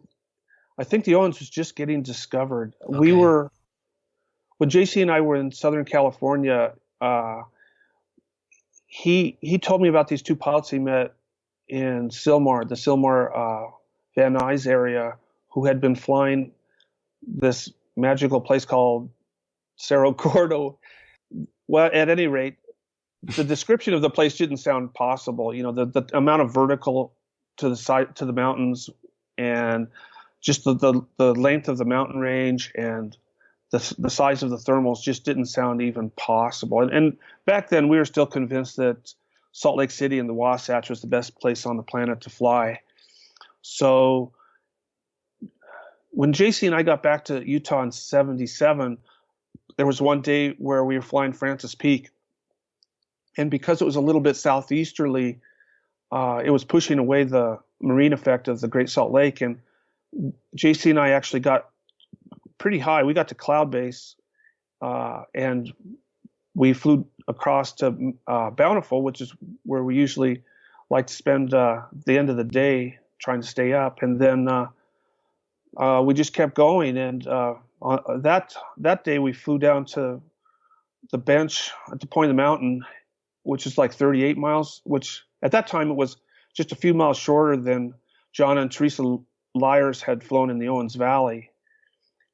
I think the Owens was just getting discovered. Okay. When JC and I were in Southern California, he told me about these two pilots he met in the Sylmar Van Nuys area, who had been flying this magical place called Cerro Gordo. Well, at any rate, the description of the place didn't sound possible. The amount of vertical to the side to the mountains, and just the length of the mountain range, and the size of the thermals just didn't sound even possible. And back then, we were still convinced that Salt Lake City and the Wasatch was the best place on the planet to fly. So when JC and I got back to Utah in '77, there was one day where we were flying Francis Peak. And because it was a little bit southeasterly, it was pushing away the marine effect of the Great Salt Lake. And JC and I actually got pretty high. We got to cloud base, and we flew across to Bountiful, which is where we usually like to spend the end of the day trying to stay up. And then we just kept going. And that day we flew down to the bench at the point of the mountain, which is like 38 miles, which at that time it was just a few miles shorter than John and Teresa Lyers had flown in the Owens Valley.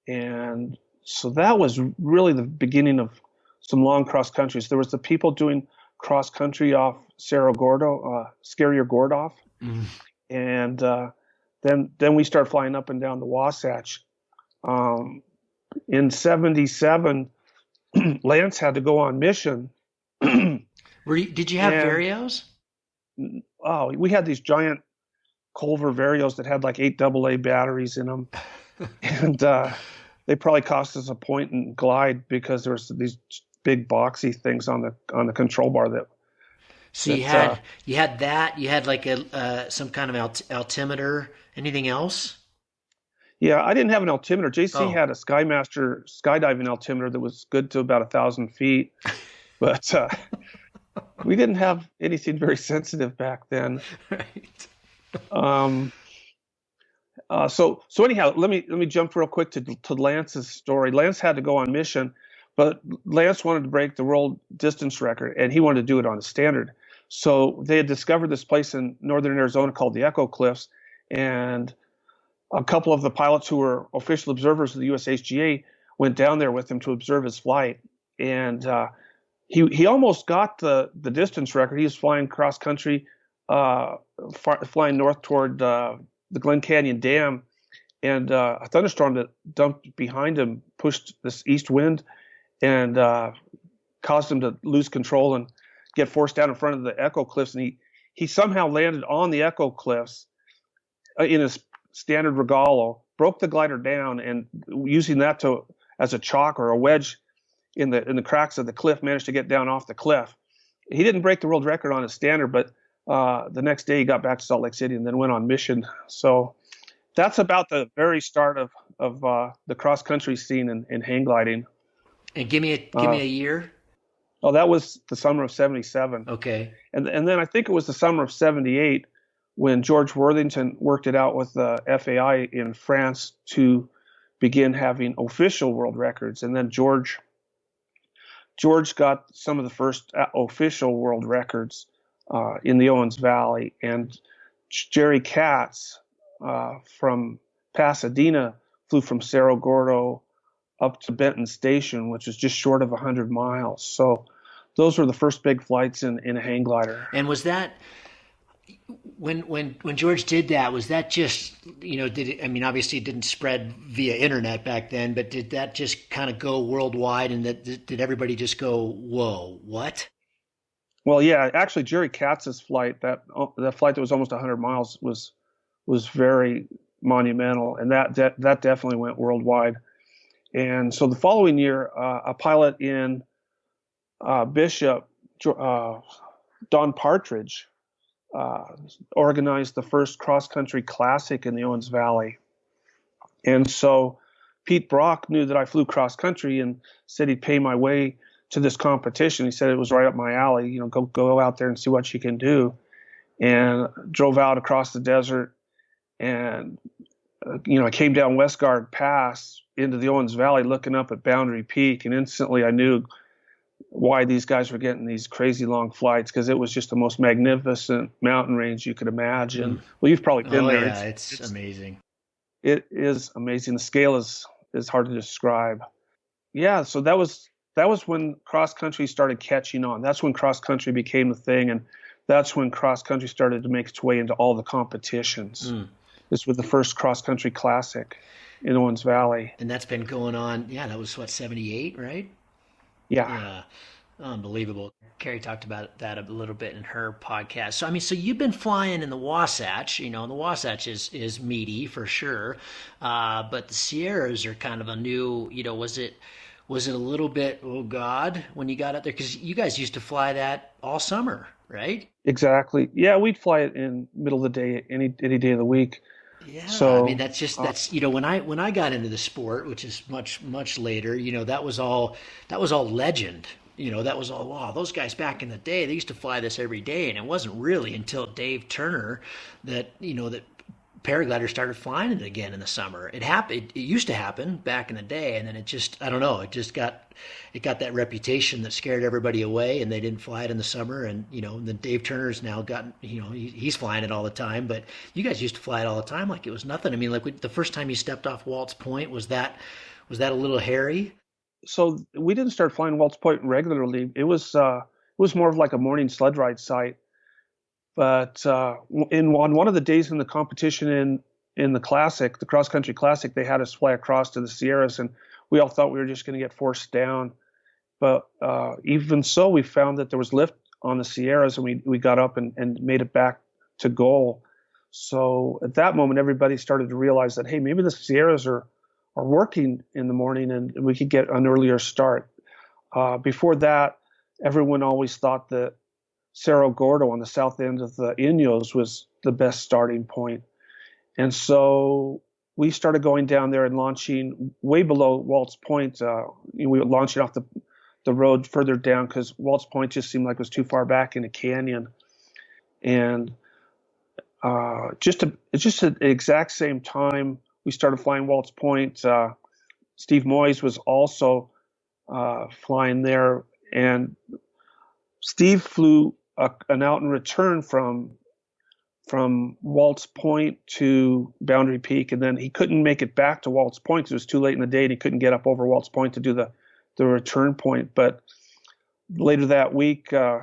And so that was really the beginning of some long cross countries. There was the people doing cross country off Cerro Gordo, Scarier Gordoff. Mm. And then we started flying up and down the Wasatch. In '77, Lance had to go on mission. Did you have And Varios? we had these giant Culver Varios that had like 8 AA batteries in them, and they probably cost us a point in glide because there was these big boxy things on the control bar that. So you had that. You had like a some kind of altimeter. Anything else? Yeah, I didn't have an altimeter. JC Oh, had a Skymaster skydiving altimeter that was good to about 1,000 feet, but we didn't have anything very sensitive back then. right. Um, so anyhow, let me jump real quick to Lance's story. Lance had to go on mission, but Lance wanted to break the world distance record, and he wanted to do it on a standard. So they had discovered this place in northern Arizona called the Echo Cliffs, and a couple of the pilots who were official observers of the USHGA went down there with him to observe his flight. And he almost got the distance record. He was flying cross country, flying north toward the Glen Canyon Dam, and a thunderstorm that dumped behind him pushed this east wind and caused him to lose control and get forced down in front of the Echo Cliffs. And he somehow landed on the Echo Cliffs in his standard regalo, broke the glider down, and using that as a chalk or a wedge in the cracks of the cliff, managed to get down off the cliff. He didn't break the world record on his standard, but the next day he got back to Salt Lake City and then went on mission. So that's about the very start of the cross country scene in hang gliding. And give me a year. Oh, that was the summer of '77. Okay. And then I think it was the summer of '78 when George Worthington worked it out with the FAI in France to begin having official world records. And then George got some of the first official world records in the Owens Valley. And Jerry Katz from Pasadena flew from Cerro Gordo up to Benton Station, which is just short of 100 miles. So those were the first big flights in a hang glider. And When George did that, was that just, did it, I mean, obviously it didn't spread via internet back then, but did that just kind of go worldwide, and did everybody just go, whoa, what? Well, yeah, actually, Jerry Katz's flight, that flight that was almost 100 miles, was very monumental, and that definitely went worldwide. And so the following year, a pilot in Bishop, Don Partridge, organized the first cross country classic in the Owens Valley. And so Pete Brock knew that I flew cross country and said he'd pay my way to this competition. He said it was right up my alley. Go out there and see what you can do. And drove out across the desert, and I came down Westgard Pass into the Owens Valley, looking up at Boundary Peak, and instantly I knew why these guys were getting these crazy long flights, because it was just the most magnificent mountain range you could imagine. Well, you've probably been there. Yeah, it's amazing. It is amazing. The scale is hard to describe. Yeah, so that was when cross country started catching on. That's when cross country became the thing, and that's when cross country started to make its way into all the competitions. This was the first cross country classic in Owens Valley. And that's been going on. Yeah, that was what, 78, right? Yeah. Unbelievable. Carrie talked about that a little bit in her podcast. So, I mean, so you've been flying in the Wasatch, and the Wasatch is meaty for sure. But the Sierras are kind of a new, was it a little bit, oh God, when you got up there? Because you guys used to fly that all summer, right? Exactly. Yeah, we'd fly it in middle of the day, any day of the week. Yeah, so, I mean that's when I got into the sport, which is much later, that was all legend. That was all, wow, those guys back in the day, they used to fly this every day, and it wasn't really until Dave Turner that that paragliders started flying it again in the summer. It happened. It used to happen back in the day, and then it just, I don't know, it got that reputation that scared everybody away, and they didn't fly it in the summer. And then Dave Turner's now gotten, he's flying it all the time. But you guys used to fly it all the time like it was nothing. I mean, like the first time you stepped off Waltz Point, was that a little hairy? So we didn't start flying Waltz Point regularly. It was more of like a morning sled ride site. But on one of the days in the competition in the classic, the cross country classic, they had us fly across to the Sierras, and we all thought we were just going to get forced down. But even so, we found that there was lift on the Sierras, and we got up and made it back to goal. So at that moment, everybody started to realize that, hey, maybe the Sierras are working in the morning, and we could get an earlier start. Before that, everyone always thought that Cerro Gordo on the south end of the Inos was the best starting point. And so we started going down there and launching way below Waltz Point. We were launching off the road further down because Waltz Point just seemed like it was too far back in a canyon. And just at the exact same time we started flying Waltz Point, Steve Moyes was also flying there. And Steve flew an out and return from Waltz Point to Boundary Peak, and then he couldn't make it back to Waltz Point because it was too late in the day, and he couldn't get up over Waltz Point to do the return point. But later that week, I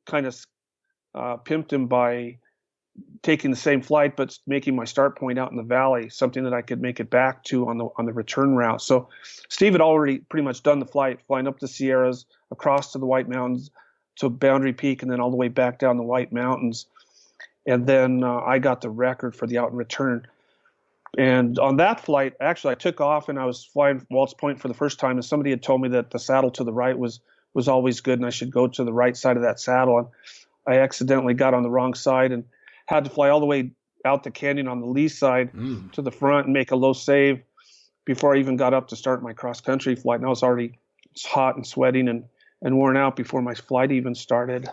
kind of pimped him by taking the same flight but making my start point out in the valley, something that I could make it back to on the return route. So Steve had already pretty much done the flight, flying up the Sierras, across to the White Mountains, to Boundary Peak, and then all the way back down the White Mountains. And then I got the record for the out and return. And on that flight, actually, I took off and I was flying Waltz Point for the first time, and somebody had told me that the saddle to the right was always good, and I should go to the right side of that saddle. And I accidentally got on the wrong side and had to fly all the way out the canyon on the lee side to the front and make a low save before I even got up to start my cross-country flight. And I was already hot and sweating and worn out before my flight even started.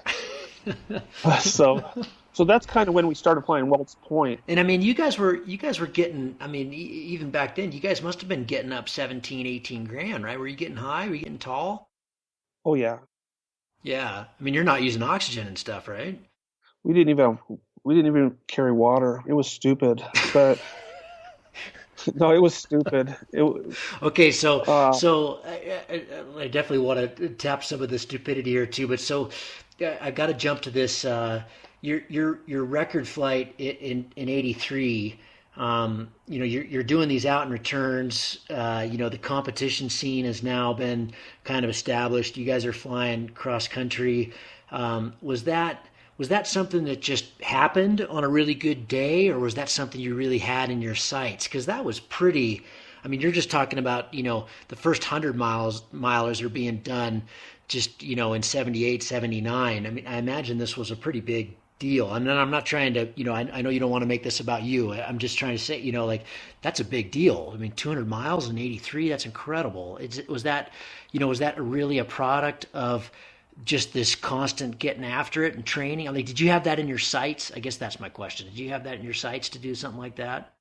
So that's kind of when we started flying Waltz Point. And I mean, you guys were getting, I mean, even back then, you guys must have been getting up 17, 18 grand, right? Were you getting high? Were you getting tall? Oh, yeah. Yeah. I mean, you're not using oxygen and stuff, right? We didn't even carry water. It was stupid, but no, it was stupid. Okay, so I definitely want to tap some of the stupidity here too. But so I got to jump to this. your record flight in '83. You're doing these out and returns. The competition scene has now been kind of established. You guys are flying cross country. Was that something that just happened on a really good day, or was that something you really had in your sights? Because that was pretty. I mean, you're just talking about the first 100 milers are being done just in 78, 79. I mean, I imagine this was a pretty big deal. I'm not trying to, I know you don't want to make this about you. I'm just trying to say, like that's a big deal. I mean, 200 miles in '83, that's incredible. Was that really a product of just this constant getting after it and training? I mean, did you have that in your sights? I guess that's my question. Did you have that in your sights to do something like that?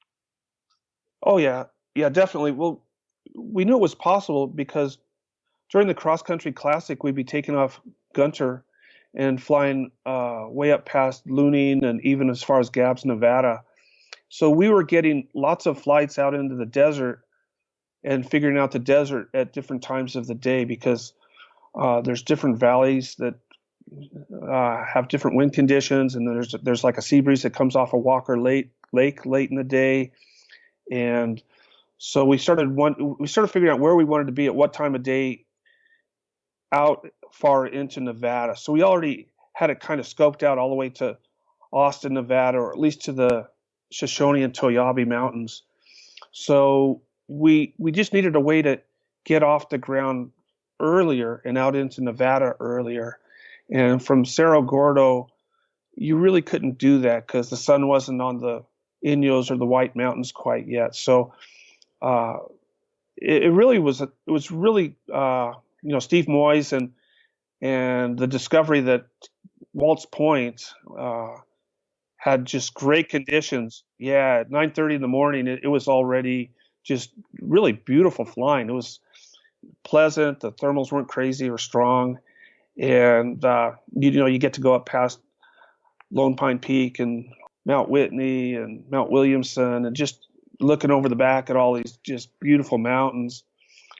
Oh yeah, yeah, definitely. Well, we knew it was possible because during the cross country classic, we'd be taking off Gunter and flying way up past Luning and even as far as Gabbs, Nevada. So we were getting lots of flights out into the desert and figuring out the desert at different times of the day because there's different valleys that have different wind conditions, and there's like a sea breeze that comes off of Walker Lake late in the day, and so we started figuring out where we wanted to be at what time of day out far into Nevada. So we already had it kind of scoped out all the way to Austin, Nevada, or at least to the Shoshone and Toyabe Mountains. So we just needed a way to get off the ground earlier and out into Nevada earlier. And from Cerro Gordo, you really couldn't do that because the sun wasn't on the Inyo or the White Mountains quite yet. So it really was. It was really Steve Moyes and the discovery that Waltz Point had just great conditions. Yeah, at 9:30 in the morning, it was already just really beautiful flying. It was pleasant. The thermals weren't crazy or strong, and you get to go up past Lone Pine Peak and Mount Whitney and Mount Williamson, and just looking over the back at all these just beautiful mountains.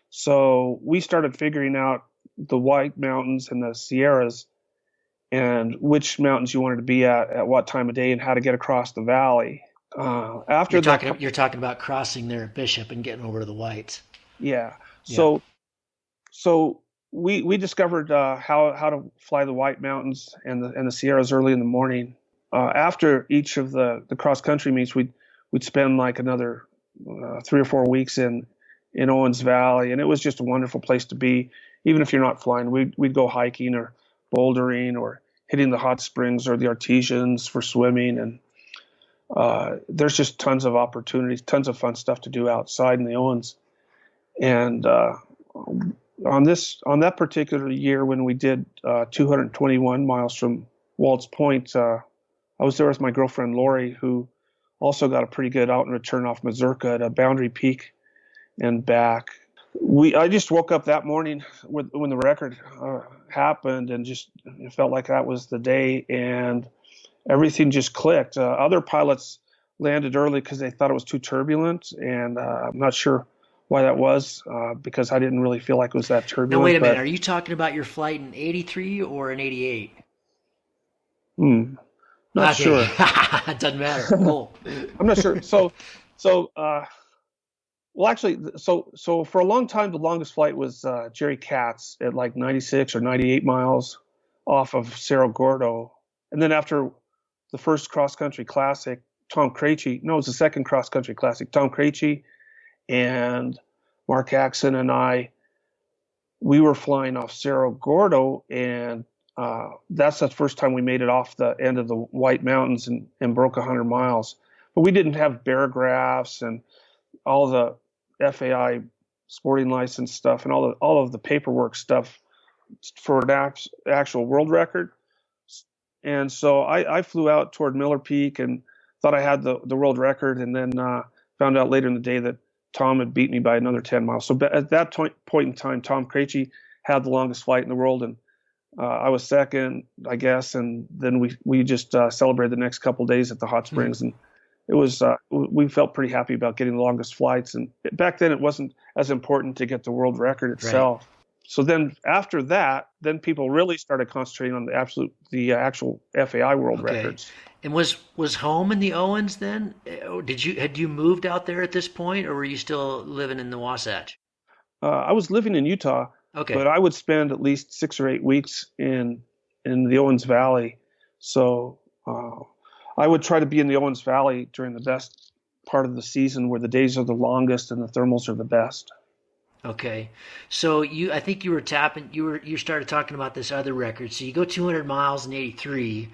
So we started figuring out the White Mountains and the Sierras and which mountains you wanted to be at what time of day and how to get across the valley. You're talking about crossing there at Bishop and getting over to the Whites. Yeah. Yeah. So we discovered how to fly the White Mountains and the Sierras early in the morning. After each of the cross country meets, we'd spend like another 3 or 4 weeks in Owens Valley, and it was just a wonderful place to be. Even if you're not flying, we'd go hiking or bouldering or hitting the hot springs or the artesians for swimming, and there's just tons of opportunities, tons of fun stuff to do outside in the Owens. And on that particular year when we did 221 miles from Waltz Point, I was there with my girlfriend Lori, who also got a pretty good out and return off Mazurka at a Boundary Peak and back. I just woke up that morning when the record happened, and just it felt like that was the day, and everything just clicked. Other pilots landed early because they thought it was too turbulent, and I'm not sure why that was, because I didn't really feel like it was that turbulent. Now wait a minute, are you talking about your flight in '83 or in '88? Not sure. It doesn't matter. Cool. I'm not sure. Well, actually, so for a long time, the longest flight was Jerry Katz at like 96 or 98 miles off of Cerro Gordo. And then after the first cross-country classic, it was the second cross-country classic, Tom Krejci and Mark Axon and we were flying off Cerro Gordo, and that's the first time we made it off the end of the White Mountains and broke 100 miles. But we didn't have barographs and all the FAI sporting license stuff and all of the paperwork stuff for an actual world record. And so I flew out toward Miller Peak and thought I had the world record, and then found out later in the day that Tom had beat me by another 10 miles. So at that point in time, Tom Krejci had the longest flight in the world, and I was second, I guess. And then we just celebrated the next couple of days at the hot springs, and it was we felt pretty happy about getting the longest flights. And back then, it wasn't as important to get the world record itself. So then after that, then people really started concentrating on the actual FAI world Okay. records. And was home in the Owens then? Or had you moved out there at this point, or were you still living in the Wasatch? I was living in Utah, but Okay. I would spend at least 6 or 8 weeks in the Owens Valley. So uh, I would try to be in the Owens Valley during the best part of the season, where the days are the longest and the thermals are the best. Okay. So I think you started talking about this other record. So you go 200 miles in 83,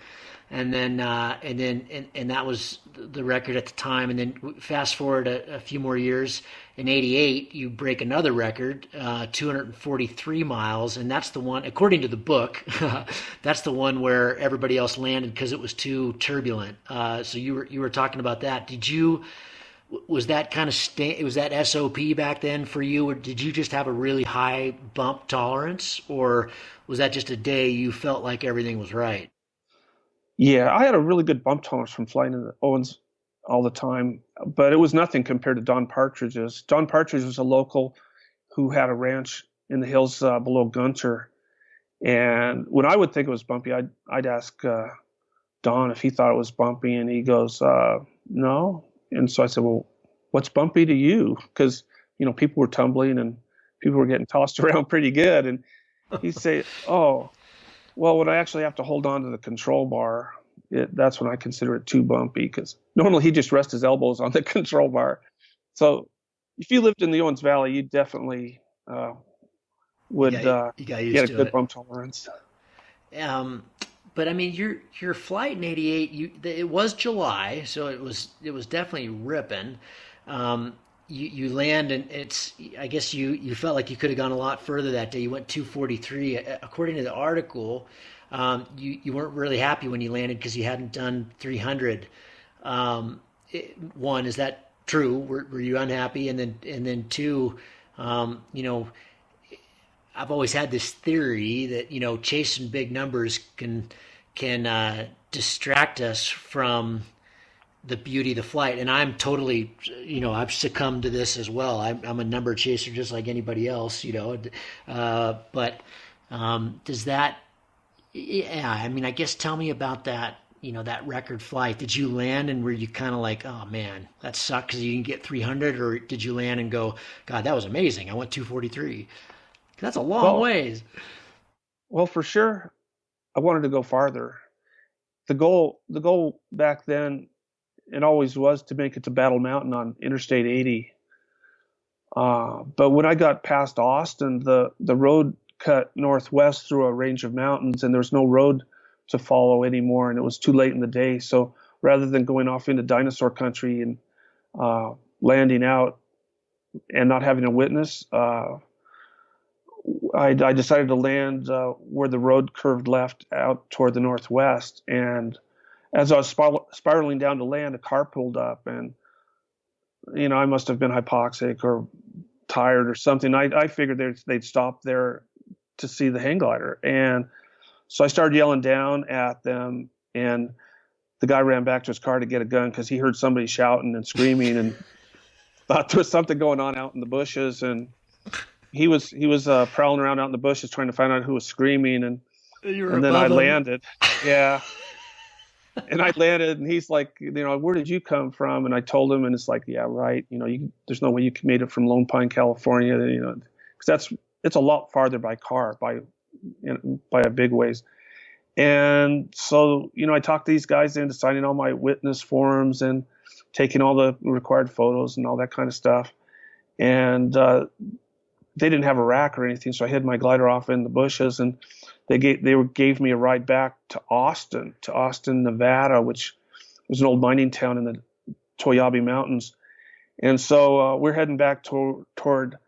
and that was the record at the time. And then fast forward a few more years, in 88 you break another record, 243 miles, and that's the one, according to the book, that's the one where everybody else landed because it was too turbulent. So you were talking about that. Did you? Was that kind of was that SOP back then for you, or did you just have a really high bump tolerance, or was that just a day you felt like everything was right? Yeah, I had a really good bump tolerance from flying in the Owens all the time, but it was nothing compared to Don Partridge's. Don Partridge was a local who had a ranch in the hills below Gunter. And when I would think it was bumpy, I'd ask Don if he thought it was bumpy, and he goes, no. And so I said, well, what's bumpy to you? Because people were tumbling and people were getting tossed around pretty good. And he'd say, oh, well, when I actually have to hold on to the control bar, that's when I consider it too bumpy, because normally he just rests his elbows on the control bar. So if you lived in the Owens Valley, you definitely would You got get used a to good it. bump tolerance. Um, but I mean, your flight in '88, it was July, so it was definitely ripping. You land, and it's, I guess you felt like you could have gone a lot further that day. You went 243. According to the article, you weren't really happy when you landed because you hadn't done 300. One, is that true? Were you unhappy? And then two, you know, I've always had this theory that chasing big numbers can distract us from the beauty of the flight. And I'm totally, I've succumbed to this as well. I'm a number chaser just like anybody else, but does that? Yeah, I mean, I guess tell me about that. That record flight. Did you land and were you kind of like, oh man, that sucked because you didn't get 300, or did you land and go, God, that was amazing. I went 243. That's a long Well, ways. well, for sure, I wanted to go farther. The goal back then, it always was to make it to Battle Mountain on Interstate 80. But when I got past Austin, the road cut northwest through a range of mountains, and there was no road to follow anymore, and it was too late in the day. So rather than going off into dinosaur country and landing out and not having a witness, I decided to land where the road curved left out toward the northwest. And as I was spiraling down to land, a car pulled up, and I must have been hypoxic or tired or something. I figured they'd stop there to see the hang glider, and so I started yelling down at them. And the guy ran back to his car to get a gun because he heard somebody shouting and screaming, and thought there was something going on out in the bushes. And he was prowling around out in the bushes trying to find out who was screaming. and You were and then I above them. landed. Yeah. And I landed, and he's like, where did you come from? And I told him, and it's like, yeah, right. There's no way you made it from Lone Pine, California. Because it's a lot farther by car, by a big ways. And so, I talked these guys into signing all my witness forms and taking all the required photos and all that kind of stuff. And they didn't have a rack or anything, so I hid my glider off in the bushes, and they gave me a ride back to Austin, Nevada, which was an old mining town in the Toyabe Mountains. And so we're heading back toward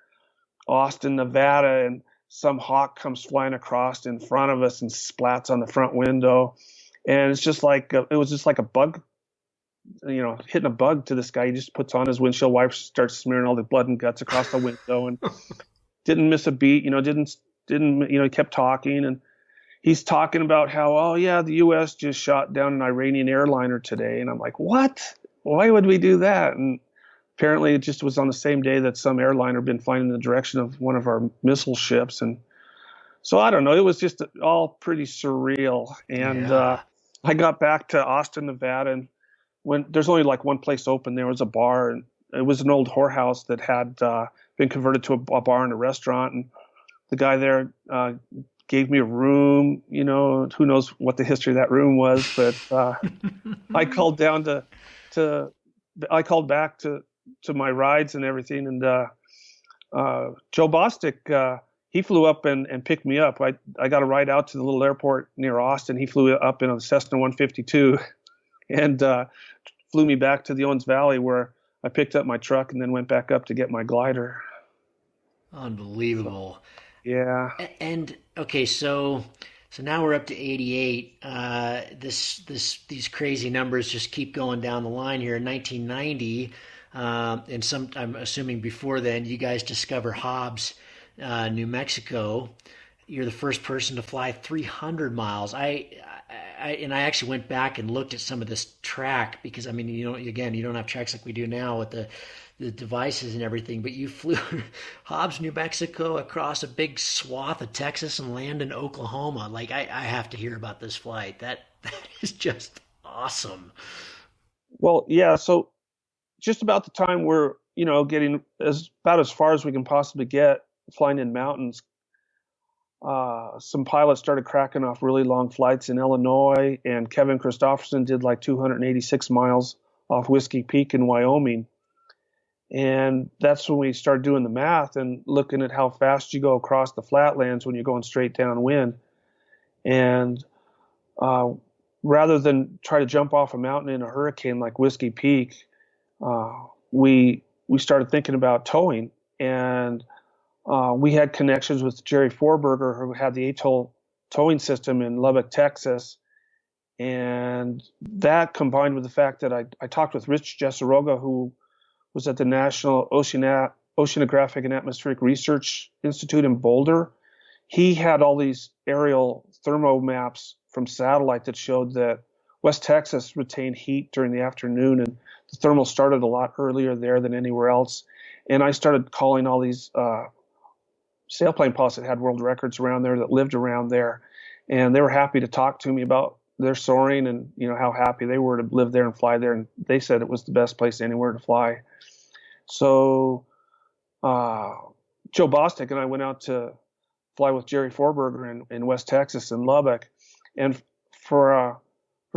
Austin, Nevada, and some hawk comes flying across in front of us and splats on the front window. And it's just like it was just like a bug, hitting a bug to this guy. He just puts on his windshield wipers, starts smearing all the blood and guts across the window, and didn't miss a beat. Didn't he kept talking, and he's talking about how, oh yeah, the U.S. just shot down an Iranian airliner today. And I'm like, what? Why would we do that? And apparently it just was on the same day that some airliner been flying in the direction of one of our missile ships. And So I don't know. It was just all pretty surreal. And Yeah. I got back to Austin, Nevada, and when there's only like one place open, there was a bar, and it was an old whorehouse that had been converted to a bar and a restaurant. And the guy there gave me a room. Who knows what the history of that room was, but I called down to I called back to my rides and everything, and Joe Bostic, he flew up and picked me up. I got a ride out to the little airport near Austin. He flew up in a Cessna 152 and flew me back to the Owens Valley, where I picked up my truck and then went back up to get my glider. So, Unbelievable. yeah. And okay, so now we're up to 88. These crazy numbers just keep going down the line here. In 1990, and some I'm assuming before then, you guys discover Hobbs, New Mexico. You're the first person to fly 300 miles. I actually went back and looked at some of this track because I mean, you don't have tracks like we do now with the devices and everything, but you flew Hobbs, New Mexico, across a big swath of Texas and land in Oklahoma. Like I have to hear about this flight. That is just awesome. Well, yeah. So just about the time we're getting about as far as we can possibly get flying in mountains, some pilots started cracking off really long flights in Illinois, and Kevin Christopherson did like 286 miles off Whiskey Peak in Wyoming. And that's when we started doing the math and looking at how fast you go across the flatlands when you're going straight downwind. And rather than try to jump off a mountain in a hurricane like Whiskey Peak, we started thinking about towing. And we had connections with Jerry Forberger, who had the Atoll towing system in Lubbock, Texas. And that combined with the fact that I talked with Rich Jesseroga, who was at the National Oceanographic and Atmospheric Research Institute in Boulder. He had all these aerial thermo maps from satellite that showed that West Texas retained heat during the afternoon, and the thermal started a lot earlier there than anywhere else. And I started calling all these sailplane pilots that had world records around there, that lived around there, and they were happy to talk to me about their soaring and how happy they were to live there and fly there. And they said it was the best place anywhere to fly. So Joe Bostic and I went out to fly with Jerry Forberger in West Texas in Lubbock, and for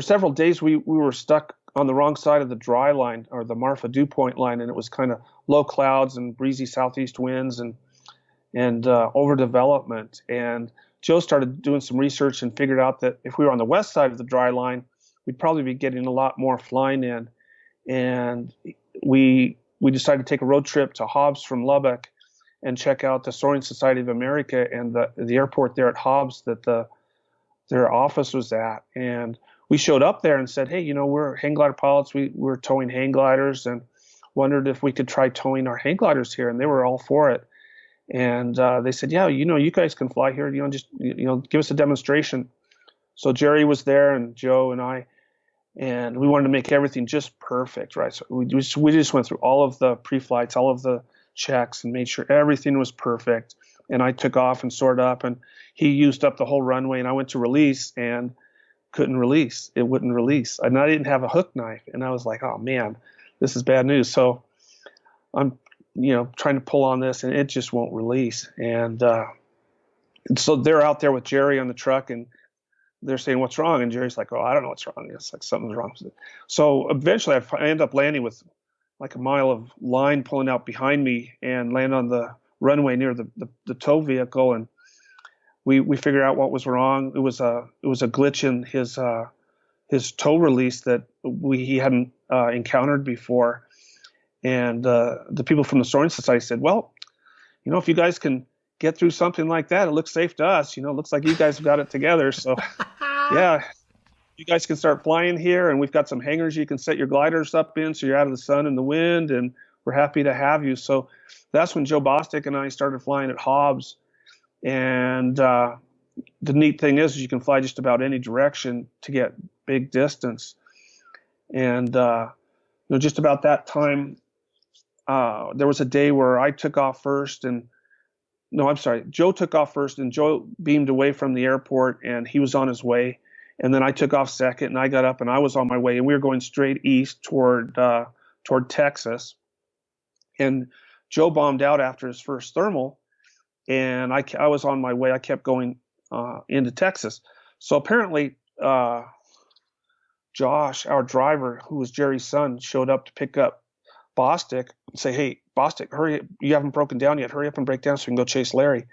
several days we were stuck on the wrong side of the dry line, or the Marfa dew point line, and it was kind of low clouds and breezy southeast winds and overdevelopment. And Joe started doing some research and figured out that if we were on the west side of the dry line, we'd probably be getting a lot more flying in. And we decided to take a road trip to Hobbs from Lubbock and check out the Soaring Society of America and the airport there at Hobbs that their office was at. And we showed up there and said, hey, we're hang glider pilots. We're towing hang gliders, and wondered if we could try towing our hang gliders here. And they were all for it. And they said, yeah, you guys can fly here. Just give us a demonstration. So Jerry was there, and Joe and I, and we wanted to make everything just perfect, right? So we just went through all of the pre-flights, all of the checks, and made sure everything was perfect. And I took off and soared up, and he used up the whole runway, and I went to release and couldn't release. It wouldn't release. And I didn't have a hook knife, and I was like, oh man, this is bad news. So I'm trying to pull on this, and it just won't release. And so they're out there with Jerry on the truck, and they're saying, what's wrong? And Jerry's like, oh, I don't know what's wrong. It's like something's wrong with it. So eventually I end up landing with like a mile of line pulling out behind me, and land on the runway near the tow vehicle. And we figured out what was wrong. It was a glitch in his tow release that he hadn't encountered before. And the people from the Soaring Society said, well, if you guys can get through something like that, it looks safe to us. It looks like you guys have got it together. So, yeah, you guys can start flying here, and we've got some hangars you can set your gliders up in so you're out of the sun and the wind, and we're happy to have you. So that's when Joe Bostic and I started flying at Hobbs. And the neat thing is you can fly just about any direction to get big distance. And just about that time, there was a day where I took off first, and no, I'm sorry. Joe took off first, and Joe beamed away from the airport, and he was on his way. And then I took off second, and I got up, and I was on my way, and we were going straight east toward Texas. And Joe bombed out after his first thermal, and I was on my way. I kept going into Texas. So apparently, Josh, our driver, who was Jerry's son, showed up to pick up Bostic and say, "Hey, Bostic, hurry! You haven't broken down yet. Hurry up and break down so we can go chase Larry."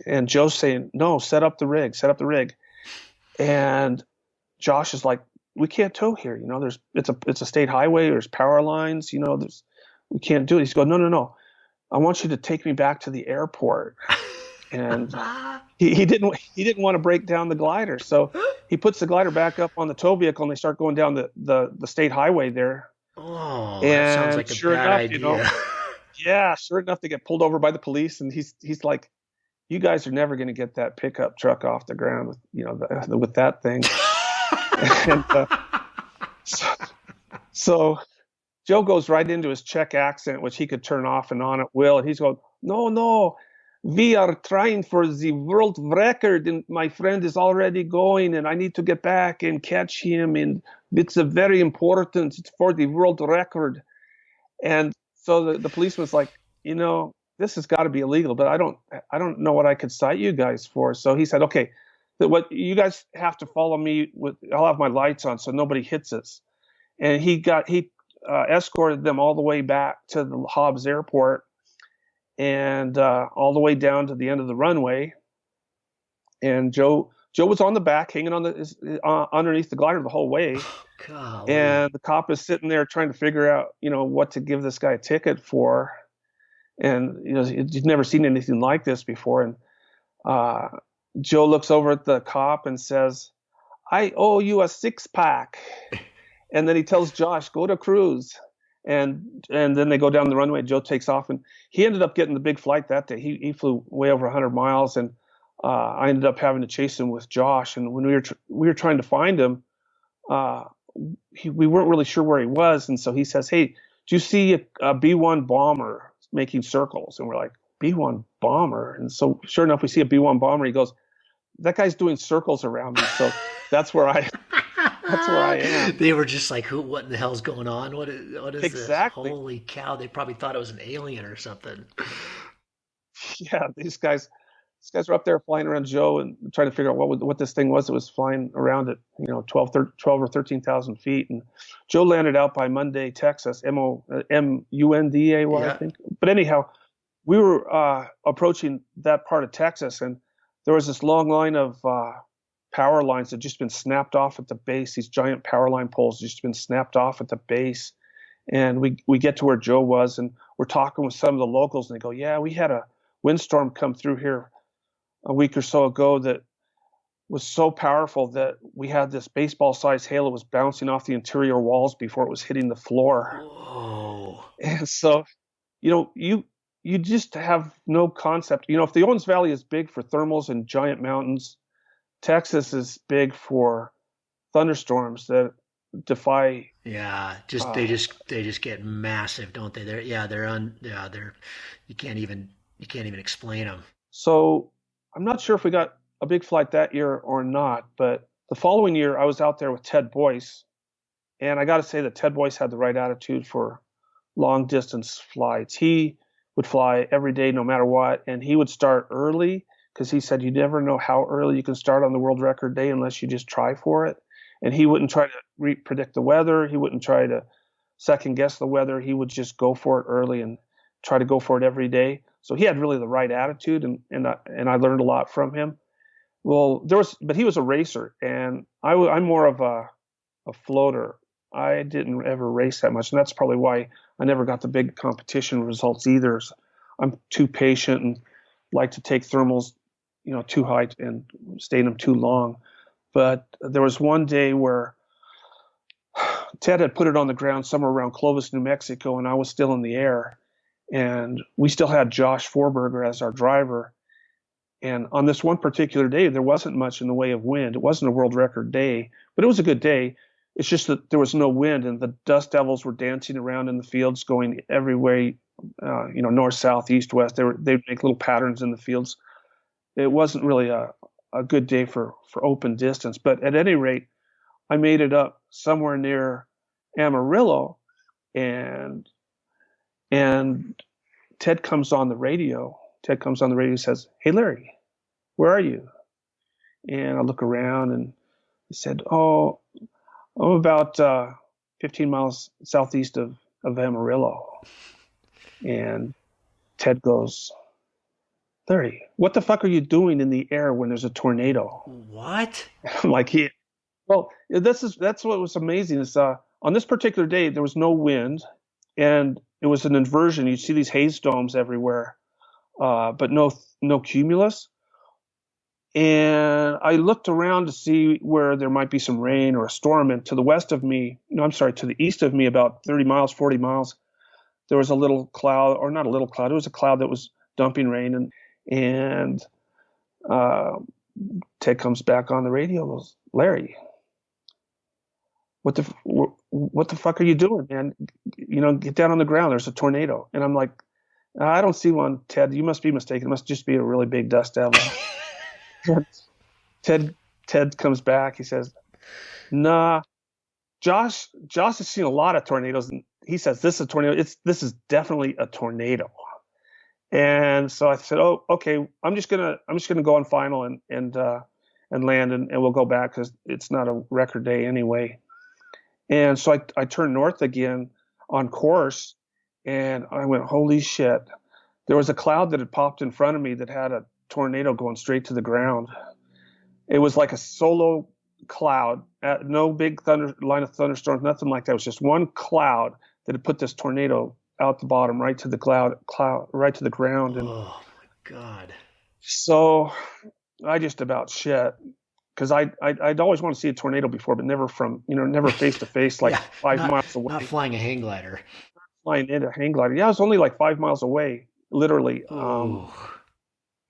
And Joe's saying, "No, set up the rig, set up the rig." And Josh is like, "We can't tow here. You know, it's a state highway. There's power lines. You know, we can't do it." He's going, "No, no, no. I want you to take me back to the airport." And he didn't want to break down the glider, so he puts the glider back up on the tow vehicle, and they start going down the state highway there. Oh, And that sounds like a sure bad enough, idea. you know, yeah, sure enough, they get pulled over by the police, and he's like, "You guys are never going to get that pickup truck off the ground with with that thing." And so Joe goes right into his Czech accent, which he could turn off and on at will, and he's going, "No, no, we are trying for the world record, and my friend is already going, and I need to get back and catch him, and it's a very important. It's for the world record." And so the policeman's like, "This has got to be illegal, but I don't know what I could cite you guys for." So he said, "Okay, what you guys have to follow me with. I'll have my lights on so nobody hits us." And he escorted them all the way back to the Hobbs airport, and all the way down to the end of the runway. And Joe was on the back, hanging on underneath the glider the whole way. Golly. And the cop is sitting there trying to figure out, what to give this guy a ticket for. And he's never seen anything like this before. And Joe looks over at the cop and says, "I owe you a 6-pack." And then he tells Josh, "Go to cruise." And then they go down the runway. Joe takes off, and he ended up getting the big flight that day. He flew way over 100 miles, and I ended up having to chase him with Josh. And when we were trying to find him, we weren't really sure where he was. And so he says, "Hey, do you see a B-1 bomber making circles?" And we're like, "B-1 bomber?" And so sure enough, we see a B-1 bomber. He goes, "That guy's doing circles around me." So that's where I am. They were just like, what in the hell's going on? What is Exactly. this? Holy cow. They probably thought it was an alien or something. Yeah, these guys were up there flying around Joe and trying to figure out what this thing was. It was flying around at 12 or 13,000 feet, and Joe landed out by Munday, Texas, Munday, Yeah. I think. But anyhow, we were approaching that part of Texas, and there was this long line of power lines that just been snapped off at the base. These giant power line poles just been snapped off at the base. And we get to where Joe was, and we're talking with some of the locals, and they go, "Yeah, we had a windstorm come through here a week or so ago that was so powerful that we had this baseball-sized hail that was bouncing off the interior walls before it was hitting the floor." Whoa. And so, you just have no concept. If the Owens Valley is big for thermals and giant mountains, Texas is big for thunderstorms that defy. Yeah, they just get massive, don't they? You can't even explain them. So I'm not sure if we got a big flight that year or not, but the following year I was out there with Ted Boyce, and I got to say that Ted Boyce had the right attitude for long distance flights. He would fly every day, no matter what, and he would start early because he said you never know how early you can start on the world record day unless you just try for it. And he wouldn't try to predict the weather. He wouldn't try to second guess the weather. He would just go for it early and try to go for it every day. So he had really the right attitude, and I learned a lot from him. Well, but he was a racer, and I'm more of a floater. I didn't ever race that much, and that's probably why I never got the big competition results either. So I'm too patient and like to take thermals, too high and stay in them too long. But there was one day where Ted had put it on the ground somewhere around Clovis, New Mexico, and I was still in the air. And we still had Josh Forberger as our driver. And on this one particular day, there wasn't much in the way of wind. It wasn't a world record day, but it was a good day. It's just that there was no wind, and the dust devils were dancing around in the fields going every way north, south, east, west. They'd make little patterns in the fields. It wasn't really a good day for open distance, but at any rate, I made it up somewhere near Amarillo, and Ted comes on the radio. Ted comes on the radio and says, "Hey, Larry, where are you?" And I look around, and he said, "Oh, I'm about 15 miles southeast of Amarillo." And Ted goes, "Larry, what the fuck are you doing in the air when there's a tornado?" What? I'm like, well, that's what was amazing is on this particular day there was no wind, and it was an inversion. You see these haze domes everywhere, but no cumulus. And I looked around to see where there might be some rain or a storm. And to the west of me, no, I'm sorry, to the east of me, about 30 miles, 40 miles, there was a little cloud, or not a little cloud. It was a cloud that was dumping rain. And Ted comes back on the radio, goes, "Larry, what the fuck are you doing, man? Get down on the ground. There's a tornado." And I'm like, "I don't see one, Ted. You must be mistaken. It must just be a really big dust devil." Ted comes back. He says, "Nah, Josh has seen a lot of tornadoes, and he says this is a tornado. This is definitely a tornado." And so I said, "Oh, okay. I'm just gonna go on final and land, and we'll go back because it's not a record day anyway." And so I turned north again on course, and I went, "Holy shit!" There was a cloud that had popped in front of me that had a tornado going straight to the ground. It was like a solo cloud, no big line of thunderstorms, nothing like that. It was just one cloud that had put this tornado out the bottom, right to the cloud, right to the ground. And oh my God! So I just about shit, because I'd always want to see a tornado before, but never never face to face, like Yeah, 5 miles away. Not flying a hang glider. Flying in a hang glider. Yeah, I was only like 5 miles away, literally.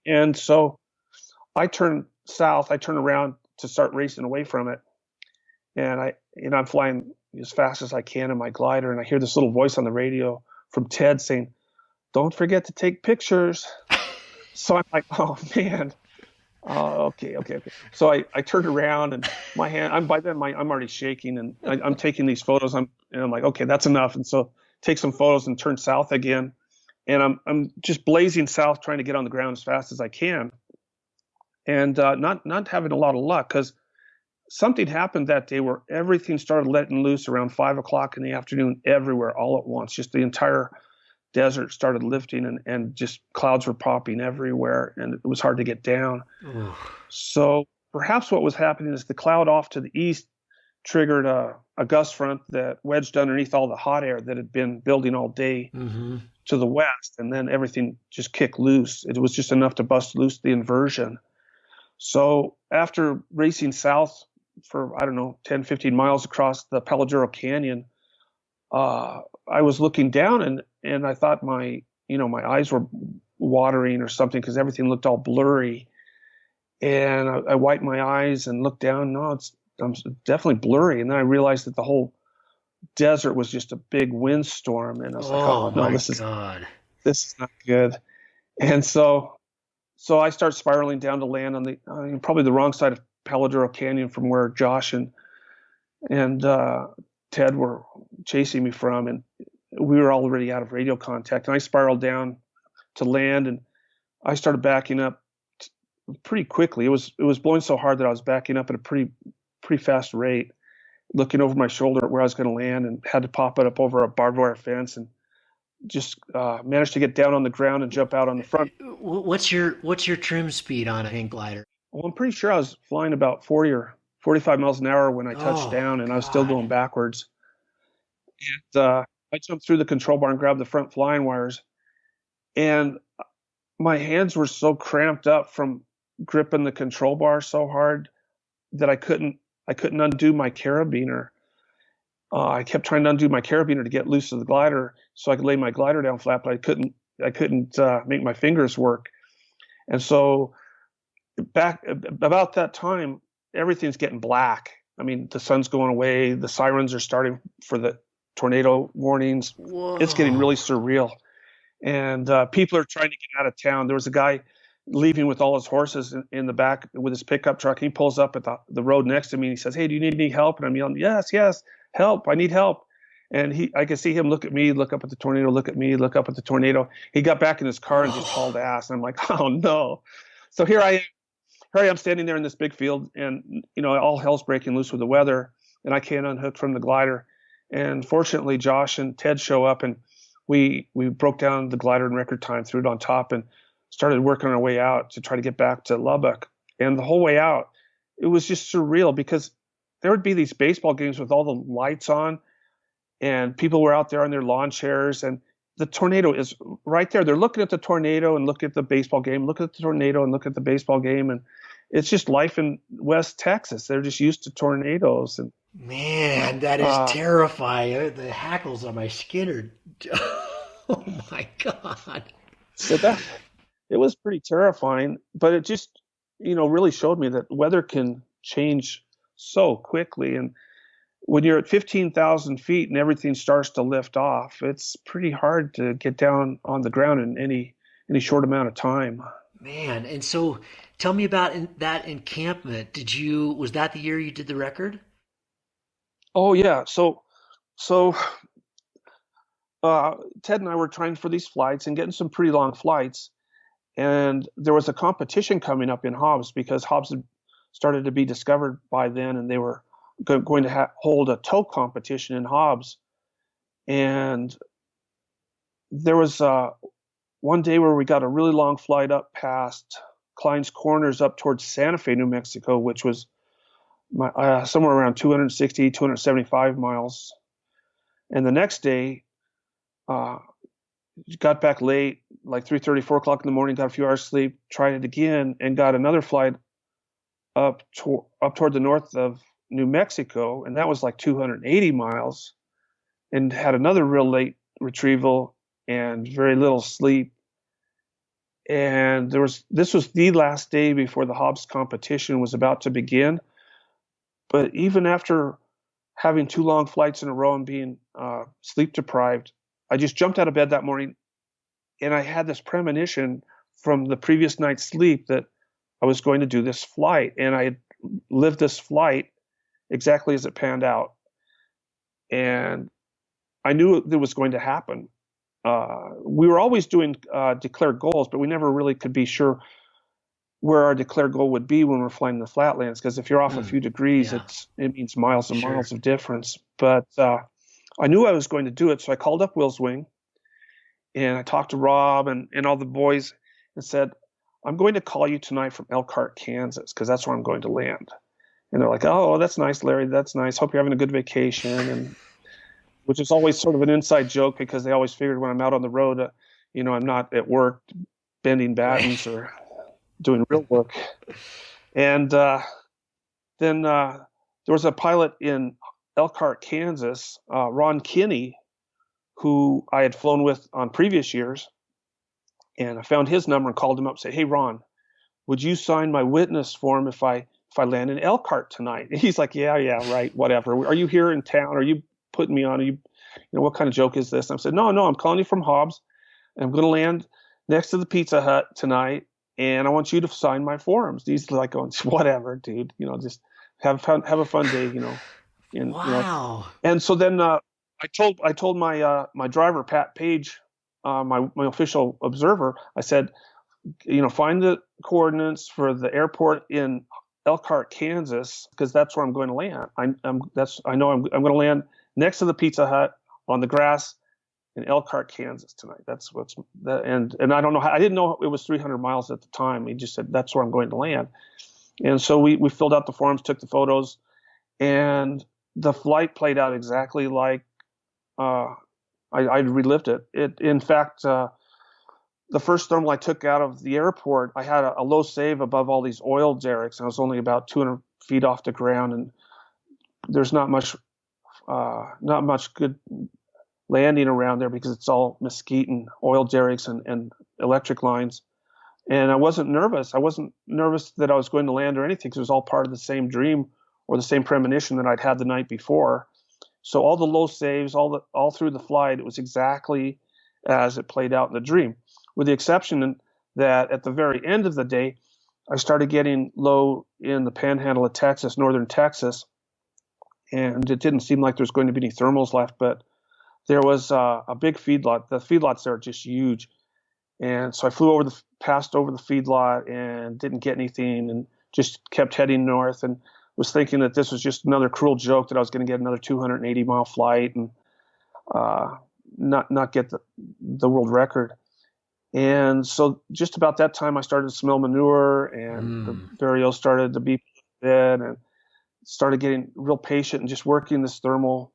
And so I turned south. I turned around to start racing away from it, and I'm flying as fast as I can in my glider, and I hear this little voice on the radio from Ted saying, "Don't forget to take pictures." So I'm like, "Oh man, okay." So I turned around, and my hand, I'm already shaking, and I'm taking these photos. I'm like, "Okay, that's enough." And so take some photos and turn south again, and I'm just blazing south, trying to get on the ground as fast as I can. And not having a lot of luck, because something happened that day where everything started letting loose around 5 o'clock in the afternoon everywhere all at once. Just the entire desert started lifting, and just clouds were popping everywhere, and it was hard to get down. So perhaps what was happening is the cloud off to the east triggered a gust front that wedged underneath all the hot air that had been building all day to the west, and then everything just kicked loose. It was just enough to bust loose the inversion. So after racing south for, I don't know, 10, 15 miles across the Palo Canyon, I was looking down, and I thought my eyes were watering or something, because everything looked all blurry. And I wiped my eyes and looked down. No, I'm definitely blurry. And then I realized that the whole desert was just a big windstorm. And I was like, "Oh no, this is not good." And so I start spiraling down to land on the probably the wrong side of Palo Canyon from where Josh and Ted were chasing me from, and we were already out of radio contact. And I spiraled down to land, and I started backing up pretty quickly. It was blowing so hard that I was backing up at a pretty fast rate, looking over my shoulder at where I was going to land, and had to pop it up over a barbed wire fence, and just managed to get down on the ground and jump out on the front. What's your trim speed on a hang glider? Well, I'm pretty sure I was flying about 40 or 45 miles an hour when I touched down, and I was still going backwards. And I jumped through the control bar and grabbed the front flying wires, and my hands were so cramped up from gripping the control bar so hard that I couldn't undo my carabiner. I kept trying to undo my carabiner to get loose of the glider so I could lay my glider down flat, but I couldn't make my fingers work. And so back about that time, everything's getting black. I mean, the sun's going away. The sirens are starting for the tornado warnings. Whoa. It's getting really surreal. and people are trying to get out of town. There was a guy leaving with all his horses in the back with his pickup truck. He pulls up at the road next to me and he says, "Hey, do you need any help?" And I'm yelling, "Yes, yes, help! I need help." And I could see him look at me, look up at the tornado, look at me, look up at the tornado. He got back in his car and just hauled ass. And I'm like, "Oh no!" So here I am standing there in this big field, and all hell's breaking loose with the weather, and I can't unhook from the glider. And fortunately, Josh and Ted show up, and we broke down the glider in record time, threw it on top, and started working our way out to try to get back to Lubbock. And the whole way out, it was just surreal because there would be these baseball games with all the lights on, and people were out there on their lawn chairs, and the tornado is right there. They're looking at the tornado and look at the baseball game, look at the tornado and look at the baseball game. And it's just life in West Texas. They're just used to tornadoes. And Man, that is terrifying. The hackles on my skin are. Oh my God. so that it was pretty terrifying, but it just, really showed me that weather can change so quickly. And when you're at 15,000 feet and everything starts to lift off, it's pretty hard to get down on the ground in any short amount of time. Man, and so tell me about that encampment. Was that the year you did the record? Oh yeah. So Ted and I were trying for these flights and getting some pretty long flights. And there was a competition coming up in Hobbs because Hobbs had started to be discovered by then, and they were going to hold a tow competition in Hobbs. And there was one day where we got a really long flight up past Klein's Corners up towards Santa Fe, New Mexico, which was somewhere around 260, 275 miles. And the next day, got back late, like 3:30, 4 o'clock in the morning, got a few hours sleep, tried it again, and got another flight up toward the north of New Mexico, and that was like 280 miles, and had another real late retrieval and very little sleep. And this was the last day before the Hobbs competition was about to begin. But even after having two long flights in a row and being sleep deprived, I just jumped out of bed that morning, and I had this premonition from the previous night's sleep that I was going to do this flight, and I had lived this flight exactly as it panned out. And I knew it was going to happen. We were always doing declared goals, but we never really could be sure where our declared goal would be when we're flying the flatlands, because if you're off a few degrees, Yeah. it means miles and Sure. miles of difference. But I knew I was going to do it, so I called up Will's Wing, and I talked to Rob and all the boys and said, "I'm going to call you tonight from Elkhart, Kansas, because that's where I'm going to land." And they're like, "Oh, that's nice, Larry. That's nice. Hope you're having a good vacation." And which is always sort of an inside joke because they always figured when I'm out on the road, I'm not at work bending battens or doing real work. And then there was a pilot in Elkhart, Kansas, Ron Kinney, who I had flown with on previous years. And I found his number and called him up and said, "Hey, Ron, would you sign my witness form if I land in Elkhart tonight?" And he's like, yeah, right, whatever. "Are you here in town? Are you putting me on? What kind of joke is this?" And I said, no, I'm calling you from Hobbs. I'm going to land next to the Pizza Hut tonight, and I want you to sign my forms. He's like going, "Whatever, dude. Just have a fun day, And Wow. and so then I told my driver, Pat Page, my official observer. I said, find the coordinates for the airport in Elkhart, Kansas, because that's where I'm going to land. I know I'm going to land next to the Pizza Hut on the grass in Elkhart, Kansas tonight. That's what's that. And I don't know how, I didn't know it was 300 miles at the time. He just said that's where I'm going to land. And so we filled out the forms, took the photos, and the flight played out exactly like I relived it. In fact, the first thermal I took out of the airport, I had a low save above all these oil derricks, and I was only about 200 feet off the ground, and there's not much good landing around there because it's all mesquite and oil derricks and electric lines. And I wasn't nervous. I wasn't nervous that I was going to land or anything because it was all part of the same dream or the same premonition that I'd had the night before. So all the low saves, all through the flight, it was exactly as it played out in the dream, with the exception that at the very end of the day, I started getting low in the panhandle of Texas, northern Texas, and it didn't seem like there's going to be any thermals left, but there was a big feedlot. The feedlots there are just huge. And so I passed over the feedlot and didn't get anything and just kept heading north and was thinking that this was just another cruel joke, that I was going to get another 280-mile flight and not get the world record. And so just about that time, I started to smell manure, and the burial started to be dead, and started getting real patient and just working this thermal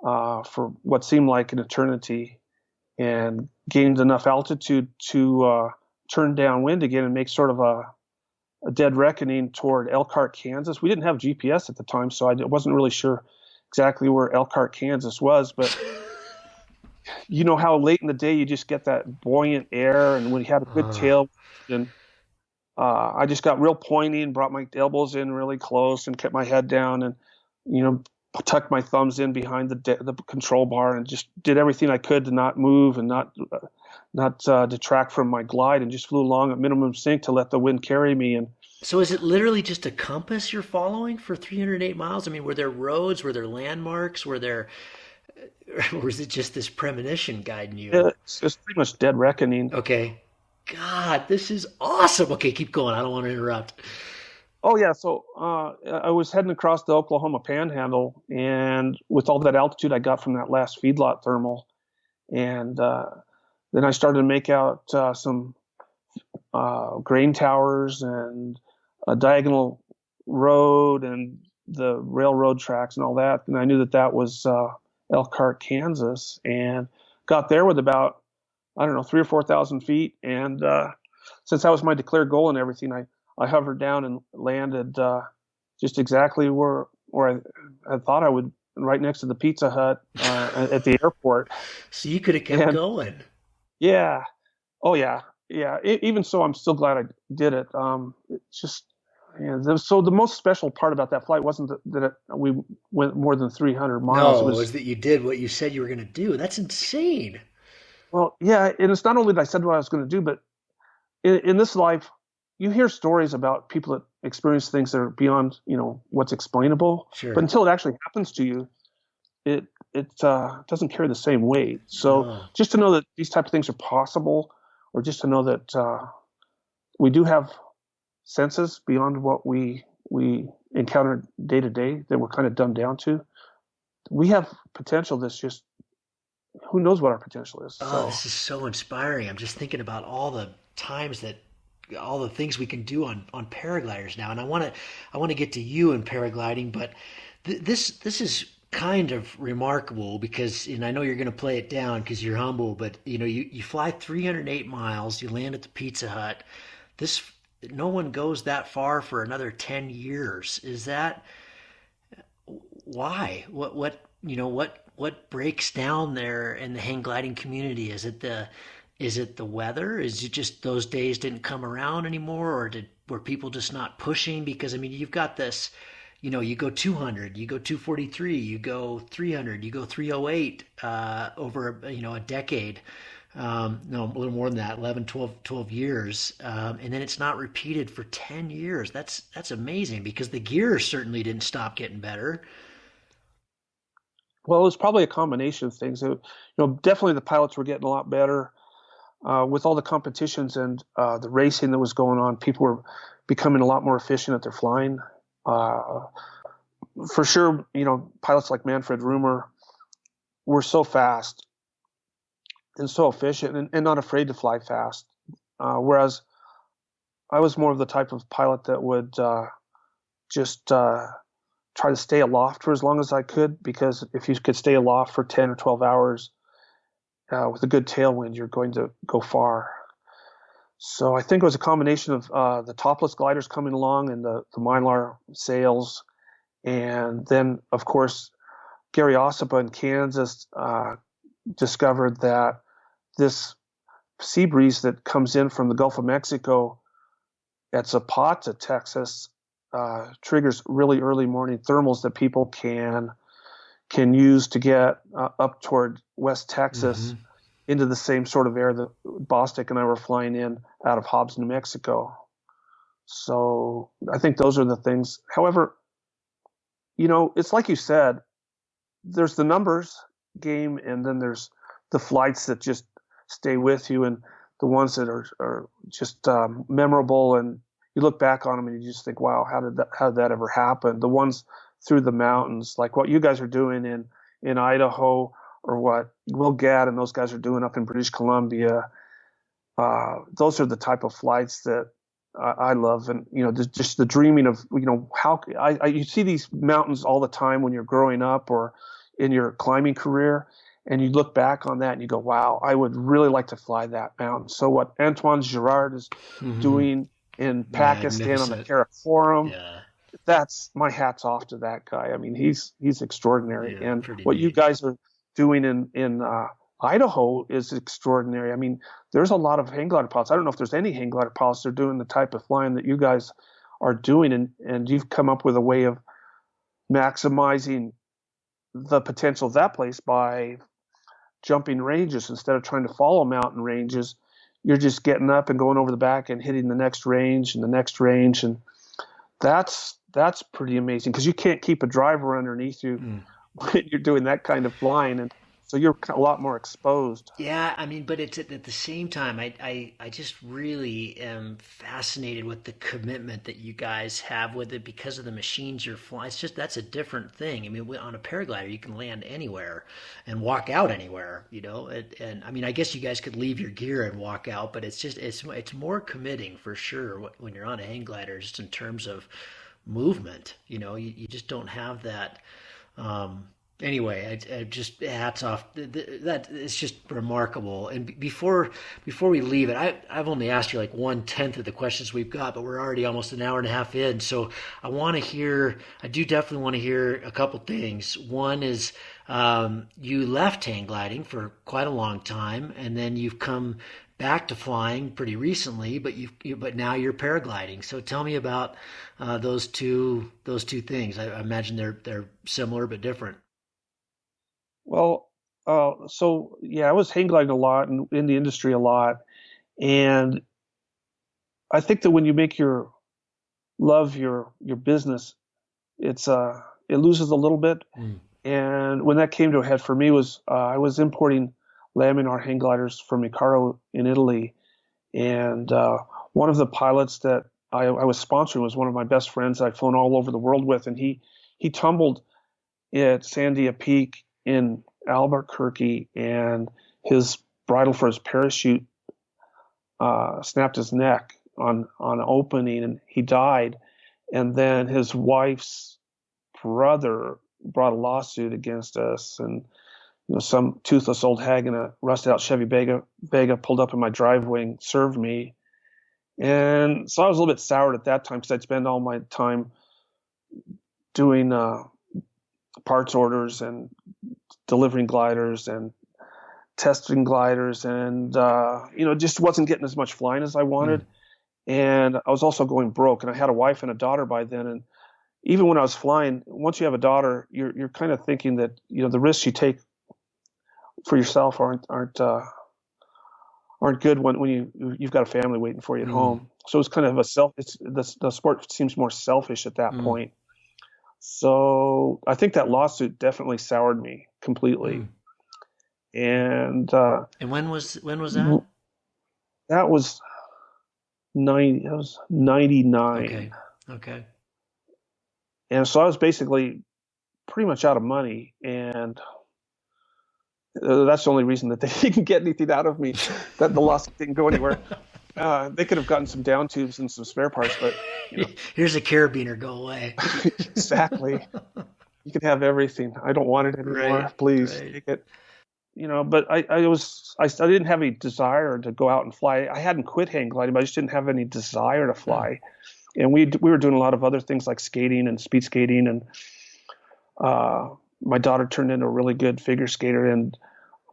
for what seemed like an eternity, and gained enough altitude to turn downwind again and make sort of a dead reckoning toward Elkhart, Kansas. We didn't have GPS at the time, so I wasn't really sure exactly where Elkhart, Kansas was, but you know how late in the day you just get that buoyant air, and when you had a good tail, and I just got real pointy and brought my elbows in really close and kept my head down, and tucked my thumbs in behind the control bar, and just did everything I could to not move and not detract from my glide, and just flew along at minimum sync to let the wind carry me. And So is it literally just a compass you're following for 308 miles? I mean, were there roads? Were there landmarks? Or was it just this premonition guiding you? it's pretty much dead reckoning. Okay. God, this is awesome. Okay, keep going. I don't want to interrupt. Oh yeah, so I was heading across the Oklahoma Panhandle, and with all that altitude I got from that last feedlot thermal, and then I started to make out some grain towers and a diagonal road and the railroad tracks and all that, and I knew that was Elkhart, Kansas, and got there with about 3,000 or 4,000 feet, and since that was my declared goal and everything, I hovered down and landed just exactly where I thought I would, right next to the Pizza Hut at the airport. So you could have kept going. Yeah. Oh yeah. Yeah. Even so, I'm still glad I did it. It's just, so the most special part about that flight wasn't that we went more than 300 miles. No, it was that you did what you said you were going to do. That's insane. Well, yeah. And it's not only that I said what I was going to do, but in this life, you hear stories about people that experience things that are beyond, what's explainable. Sure. But until it actually happens to you, it doesn't carry the same weight. So just to know that these types of things are possible, or just to know that we do have senses beyond what we encounter day to day, that we're kind of dumbed down to. We have potential that's just, who knows what our potential is. Oh, this is so inspiring. I'm just thinking about all the things we can do on paragliders now, and I want to get to you in paragliding, but this is kind of remarkable because, and I know you're going to play it down because you're humble, but you fly 308 miles, you land at the Pizza Hut. No one goes that far for another 10 years. Is that why? What breaks down there in the hang gliding community? Is it the weather? Is it just those days didn't come around anymore, or were people just not pushing? Because I mean, you've got this, you go 200, you go 243, you go 300, you go 308 over a decade. No, a little more than that, 11, 12 years, and then it's not repeated for 10 years. That's amazing, because the gear certainly didn't stop getting better. Well, it was probably a combination of things. Definitely the pilots were getting a lot better. With all the competitions and the racing that was going on, people were becoming a lot more efficient at their flying. For sure, pilots like Manfred Rumer were so fast and so efficient and not afraid to fly fast. Whereas I was more of the type of pilot that would just try to stay aloft for as long as I could, because if you could stay aloft for 10 or 12 hours, with a good tailwind, you're going to go far. So I think it was a combination of the topless gliders coming along and the Mylar sails. And then, of course, Gary Ossipa in Kansas discovered that this sea breeze that comes in from the Gulf of Mexico at Zapata, Texas, triggers really early morning thermals that people can use to get up toward West Texas. into the same sort of air that Bostic and I were flying in out of Hobbs, New Mexico. So I think those are the things. However, it's like you said, there's the numbers game, and then there's the flights that just stay with you, and the ones that are just memorable, and you look back on them and you just think, wow, how did that ever happen? The ones through the mountains, like what you guys are doing in Idaho, or what Will Gadd and those guys are doing up in British Columbia. Those are the type of flights that I love, and just the dreaming of how you see these mountains all the time when you're growing up or in your climbing career, and you look back on that and you go, wow, I would really like to fly that mountain. So what Antoine Girard is doing in Pakistan on the Karakoram, Yeah. that's my hat's off to that guy. I mean, he's extraordinary, Yeah, and pretty what you neat. guys are doing in Idaho is extraordinary. I mean, there's a lot of hang glider pilots. I don't know if there's any hang glider pilots that are doing the type of flying that you guys are doing, and you've come up with a way of maximizing the potential of that place by jumping ranges instead of trying to follow mountain ranges. You're just getting up and going over the back and hitting the next range and the next range, and that's pretty amazing because you can't keep a driver underneath you when you're doing that kind of flying, and so you're a lot more exposed. Yeah, I mean, but it's at the same time, I just really am fascinated with the commitment that you guys have with it because of the machines you're flying. It's just that's a different thing. I mean, on a paraglider, you can land anywhere and walk out anywhere, and I mean, I guess you guys could leave your gear and walk out, but it's more committing for sure when you're on a hang glider, just in terms of movement. You just don't have that. Anyway, I just hats off. That it's just remarkable. And before we leave it, I've only asked you like 1/10 of the questions we've got, but we're already almost an hour and a half in. So I do definitely want to hear a couple things. One is you left hang gliding for quite a long time, and then you've come back to flying pretty recently, but now you're paragliding. So tell me about those two things. I imagine they're similar but different. Well, so yeah, I was hang gliding a lot and in the industry a lot, and I think that when you make your business, it loses a little bit. And when that came to a head for me was I was importing laminar hang gliders from Icaro in Italy, and one of the pilots that I was sponsoring was one of my best friends I'd flown all over the world with, and he tumbled at Sandia Peak in Albuquerque, and his bridle for his parachute snapped his neck on opening, and he died. And then his wife's brother brought a lawsuit against us, and some toothless old hag in a rusted out Chevy Vega pulled up in my driveway and served me. And so I was a little bit soured at that time because I'd spend all my time doing parts orders and delivering gliders and testing gliders, and just wasn't getting as much flying as I wanted. And I was also going broke, and I had a wife and a daughter by then. And even when I was flying, once you have a daughter, you're kind of thinking that the risks you take for yourself aren't good when you've got a family waiting for you at home. So it's kind of the sport seems more selfish at that point. So I think that lawsuit definitely soured me completely. And when was that? That was 99. Okay. And so I was basically pretty much out of money, and that's the only reason that they didn't get anything out of me, that the lawsuit didn't go anywhere. They could have gotten some down tubes and some spare parts, but here's a carabiner, go away. Exactly. You can have everything. I don't want it anymore. Right, Please right. take it. But I didn't have any desire to go out and fly. I hadn't quit hang gliding, but I just didn't have any desire to fly. And we were doing a lot of other things like skating and speed skating, and my daughter turned into a really good figure skater, and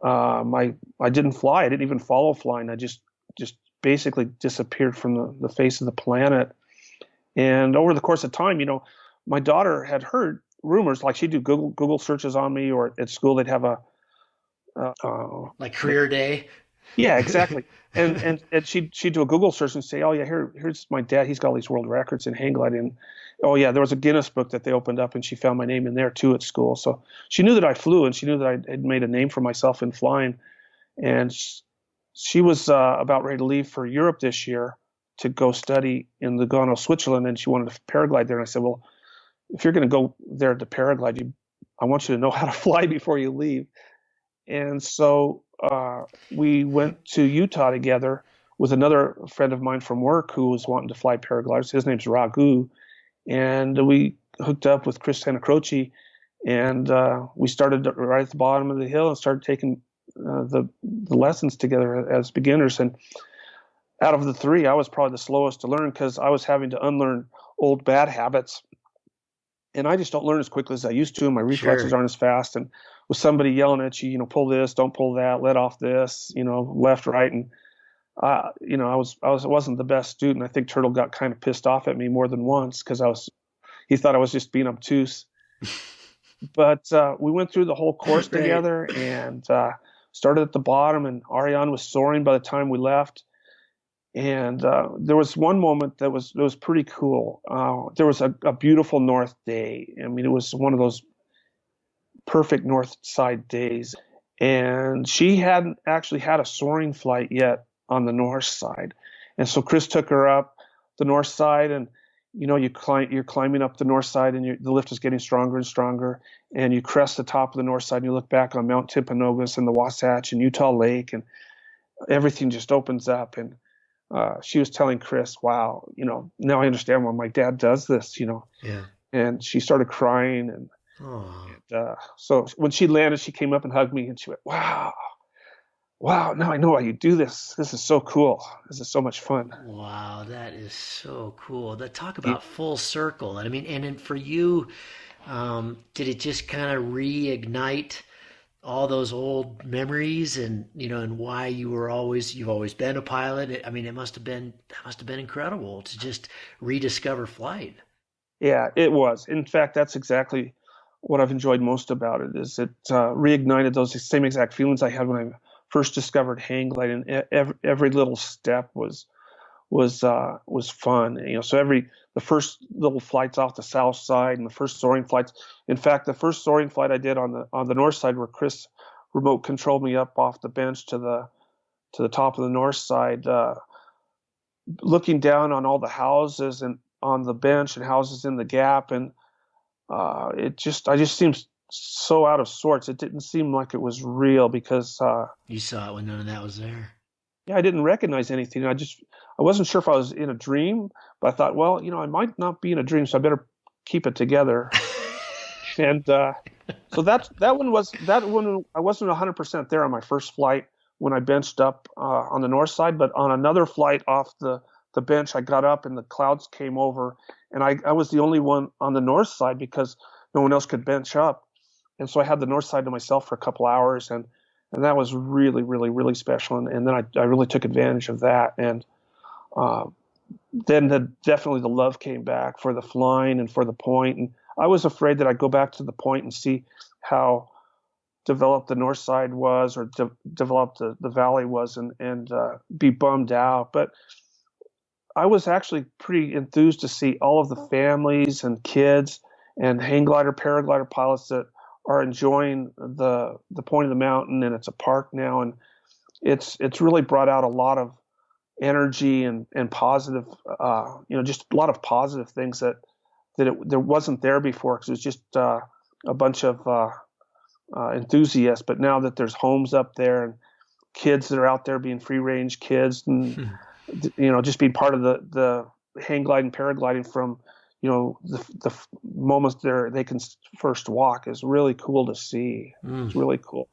I didn't fly. I didn't even follow flying. I just basically disappeared from the face of the planet. And over the course of time, my daughter had heard rumors, like she'd do Google searches on me, or at school they'd have Like career day. Yeah, exactly. And she'd do a Google search and say, "Oh yeah, here's my dad. He's got all these world records in hang gliding." Oh yeah, there was a Guinness book that they opened up, and she found my name in there too at school. So she knew that I flew, and she knew that I had made a name for myself in flying. And she was about ready to leave for Europe this year to go study in Lugano, Switzerland, and she wanted to paraglide there. And I said, "Well, if you're going to go there to paraglide, I want you to know how to fly before you leave." And so we went to Utah together with another friend of mine from work who was wanting to fly paragliders. His name's Raghu. And we hooked up with Chris Sanacroce, and we started right at the bottom of the hill and started taking the lessons together as beginners. And out of the three, I was probably the slowest to learn because I was having to unlearn old bad habits. And I just don't learn as quickly as I used to. My reflexes Sure. aren't as fast. And with somebody yelling at you, pull this, don't pull that, let off this, left, right. And, I wasn't the best student. I think Turtle got kind of pissed off at me more than once because he thought I was just being obtuse. But we went through the whole course Right. together and started at the bottom. And Ariane was soaring by the time we left. And there was one moment that was pretty cool. There was a beautiful north day. I mean, it was one of those perfect north side days. And she hadn't actually had a soaring flight yet on the north side. And so Chris took her up the north side, and you're climbing up the north side, and the lift is getting stronger and stronger. And you crest the top of the north side, and you look back on Mount Timpanogos and the Wasatch and Utah Lake, and everything just opens up. And she was telling Chris, "Wow, now I understand why my dad does this." Yeah. And she started crying, and so when she landed, she came up and hugged me, and she went, "Wow, wow! Now I know why you do this. This is so cool. This is so much fun." Wow, that is so cool. That talk about full circle. I mean, and then for you, did it just kind of reignite all those old memories and and why you've always been a pilot? I mean, that must have been incredible to just rediscover flight. Yeah, it was. In fact, that's exactly what I've enjoyed most about it. Is it reignited those same exact feelings I had when I first discovered hang gliding. Every little step was fun. So the first little flights off the south side and the first soaring flights. In fact, the first soaring flight I did on the north side, where Chris remote controlled me up off the bench to the top of the north side, looking down on all the houses and on the bench and houses in the gap, and I just seemed so out of sorts. It didn't seem like it was real because You saw it when none of that was there. yeah, I didn't recognize anything. I wasn't sure if I was in a dream, but I thought, well, I might not be in a dream, so I better keep it together. And so that one I wasn't 100% there on my first flight when I benched up on the north side, but on another flight off the bench, I got up and the clouds came over, and I was the only one on the north side because no one else could bench up, and so I had the north side to myself for a couple hours, and that was really, really, really special. And then I really took advantage of that. And uh, then definitely the love came back for the flying and for the point. And I was afraid that I'd go back to the point and see how developed the north side was, or developed the valley was, and be bummed out. But I was actually pretty enthused to see all of the families and kids and hang glider, paraglider pilots that are enjoying the point of the mountain, and it's a park now, and it's really brought out a lot of energy and positive, just a lot of positive things that there wasn't there before, because it was just a bunch of enthusiasts. But now that there's homes up there and kids that are out there being free range kids, and just being part of the hang gliding, paragliding from the moments they can first walk is really cool to see. It's really cool.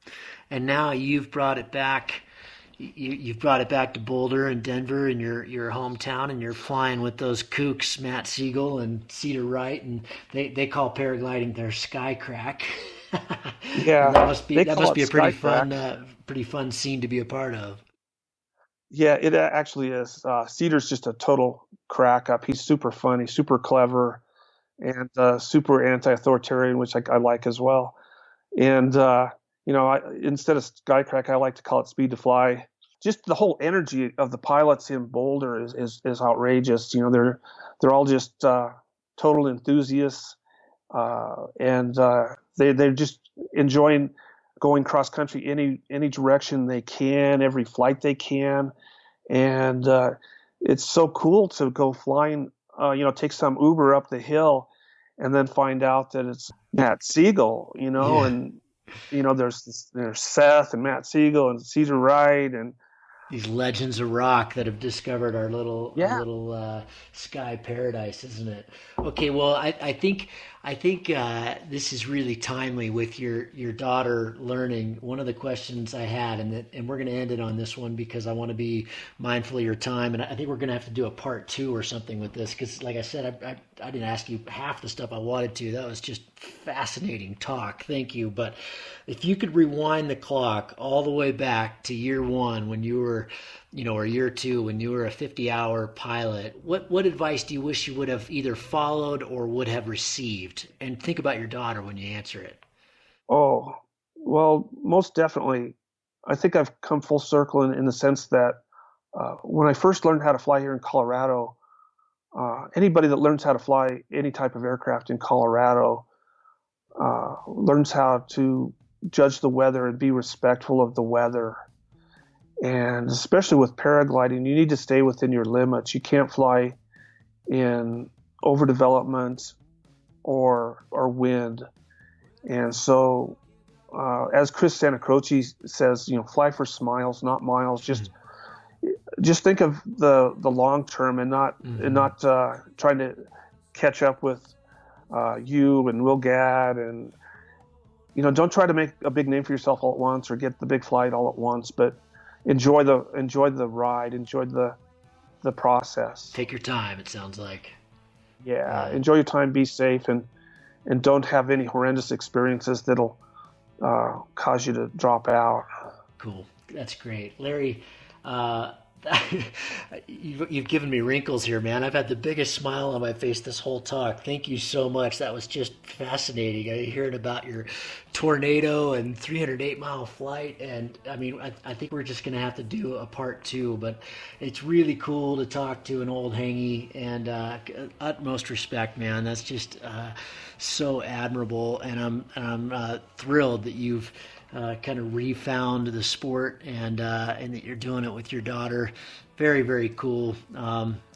And now you've brought it back. You've brought it back to Boulder and Denver and your hometown, and you're flying with those kooks, Matt Siegel and Cedar Wright, and they call paragliding their sky crack. Yeah, that must they call be it a pretty skycrack. pretty fun scene to be a part of. Yeah, it actually is. Cedar's just a total crack up. He's super funny, super clever, and super anti-authoritarian, which I like as well. And Instead of skycrack, I like to call it speed to fly. Just the whole energy of the pilots in Boulder is outrageous. They're all just total enthusiasts, and they're just enjoying going cross country any direction they can, every flight they can, and it's so cool to go flying. Take some Uber up the hill, and then find out that it's Matt Siegel. Yeah. And there's Seth and Matt Siegel and Cesar Wright and These legends of rock that have discovered our little yeah. sky paradise, isn't it? Okay, well, I think this is really timely with your daughter learning. One of the questions I had, and we're going to end it on this one because I want to be mindful of your time, and I think we're going to have to do a part 2 or something with this because, like I said, I didn't ask you half the stuff I wanted to. That was just fascinating talk. Thank you. But if you could rewind the clock all the way back to year 1 when you were, or year 2 when you were a 50-hour pilot, what advice do you wish you would have either followed or would have received? And think about your daughter when you answer it. Oh, well, most definitely. I think I've come full circle in the sense that when I first learned how to fly here in Colorado, anybody that learns how to fly any type of aircraft in Colorado learns how to judge the weather and be respectful of the weather. And especially with paragliding, you need to stay within your limits. You can't fly in overdevelopment or wind. And so, as Chris Santacroce says, fly for smiles, not miles. Just think of the long term and not trying to catch up with you and Will Gadd, and don't try to make a big name for yourself all at once or get the big flight all at once, but enjoy the ride, enjoy the process. Take your time, it sounds like. Yeah, enjoy your time, be safe, and don't have any horrendous experiences that'll cause you to drop out. Cool. That's great. Larry, you've given me wrinkles here, man. I've had the biggest smile on my face this whole talk. Thank you so much. That was just fascinating. I heard about your tornado and 308-mile flight, and I think we're just going to have to do a part 2, but it's really cool to talk to an old hangy, and utmost respect, man. That's just so admirable, and I'm thrilled that you've kind of refound the sport and that you're doing it with your daughter. Very, very cool.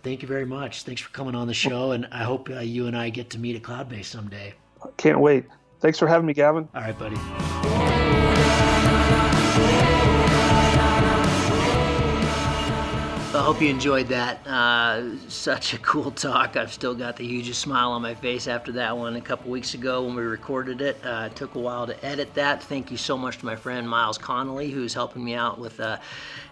Thank you very much. Thanks for coming on the show, and I hope you and I get to meet at Cloud Base someday. Can't wait. Thanks for having me, Gavin. All right, buddy. I hope you enjoyed that. Such a cool talk. I've still got the hugest smile on my face after that one a couple weeks ago when we recorded it. It took a while to edit that. Thank you so much to my friend Miles Connolly, who's helping me out with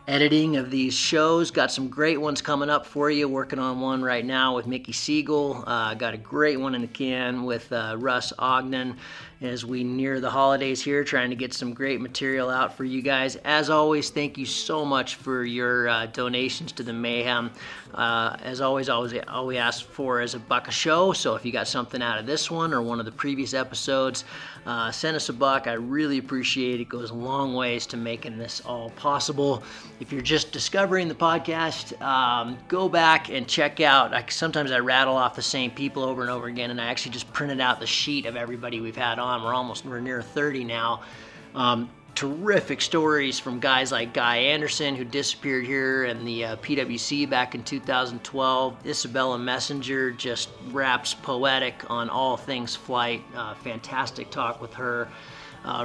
editing of these shows. Got some great ones coming up for you. Working on one right now with Mickey Siegel. Got a great one in the can with Russ Ogden as we near the holidays here, trying to get some great material out for you guys. As always, thank you so much for your donations to the Mayhem. As always, all we ask for is $1 a show. So if you got something out of this one or one of the previous episodes, send us $1. I really appreciate it. It goes a long ways to making this all possible. If you're just discovering the podcast, go back and check out. Sometimes I rattle off the same people over and over again, and I actually just printed out the sheet of everybody we've had on. We're near 30 now. Terrific stories from guys like Guy Anderson, who disappeared here in the PWC back in 2012. Isabella Messenger just raps poetic on all things flight. Fantastic talk with her.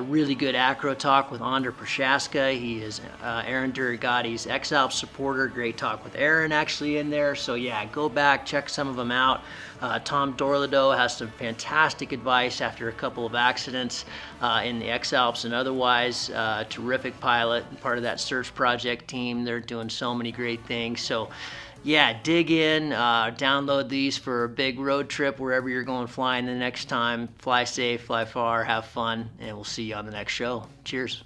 Really good acro talk with Ander Prochaska. He is Aaron Durigati's X-Alps supporter. Great talk with Aaron actually in there. So yeah, go back, check some of them out. Tom Dorlado has some fantastic advice after a couple of accidents in the X-Alps and otherwise. Terrific pilot, part of that search project team. They're doing so many great things. So yeah, dig in, download these for a big road trip wherever you're going flying the next time. Fly safe, fly far, have fun, and we'll see you on the next show. Cheers.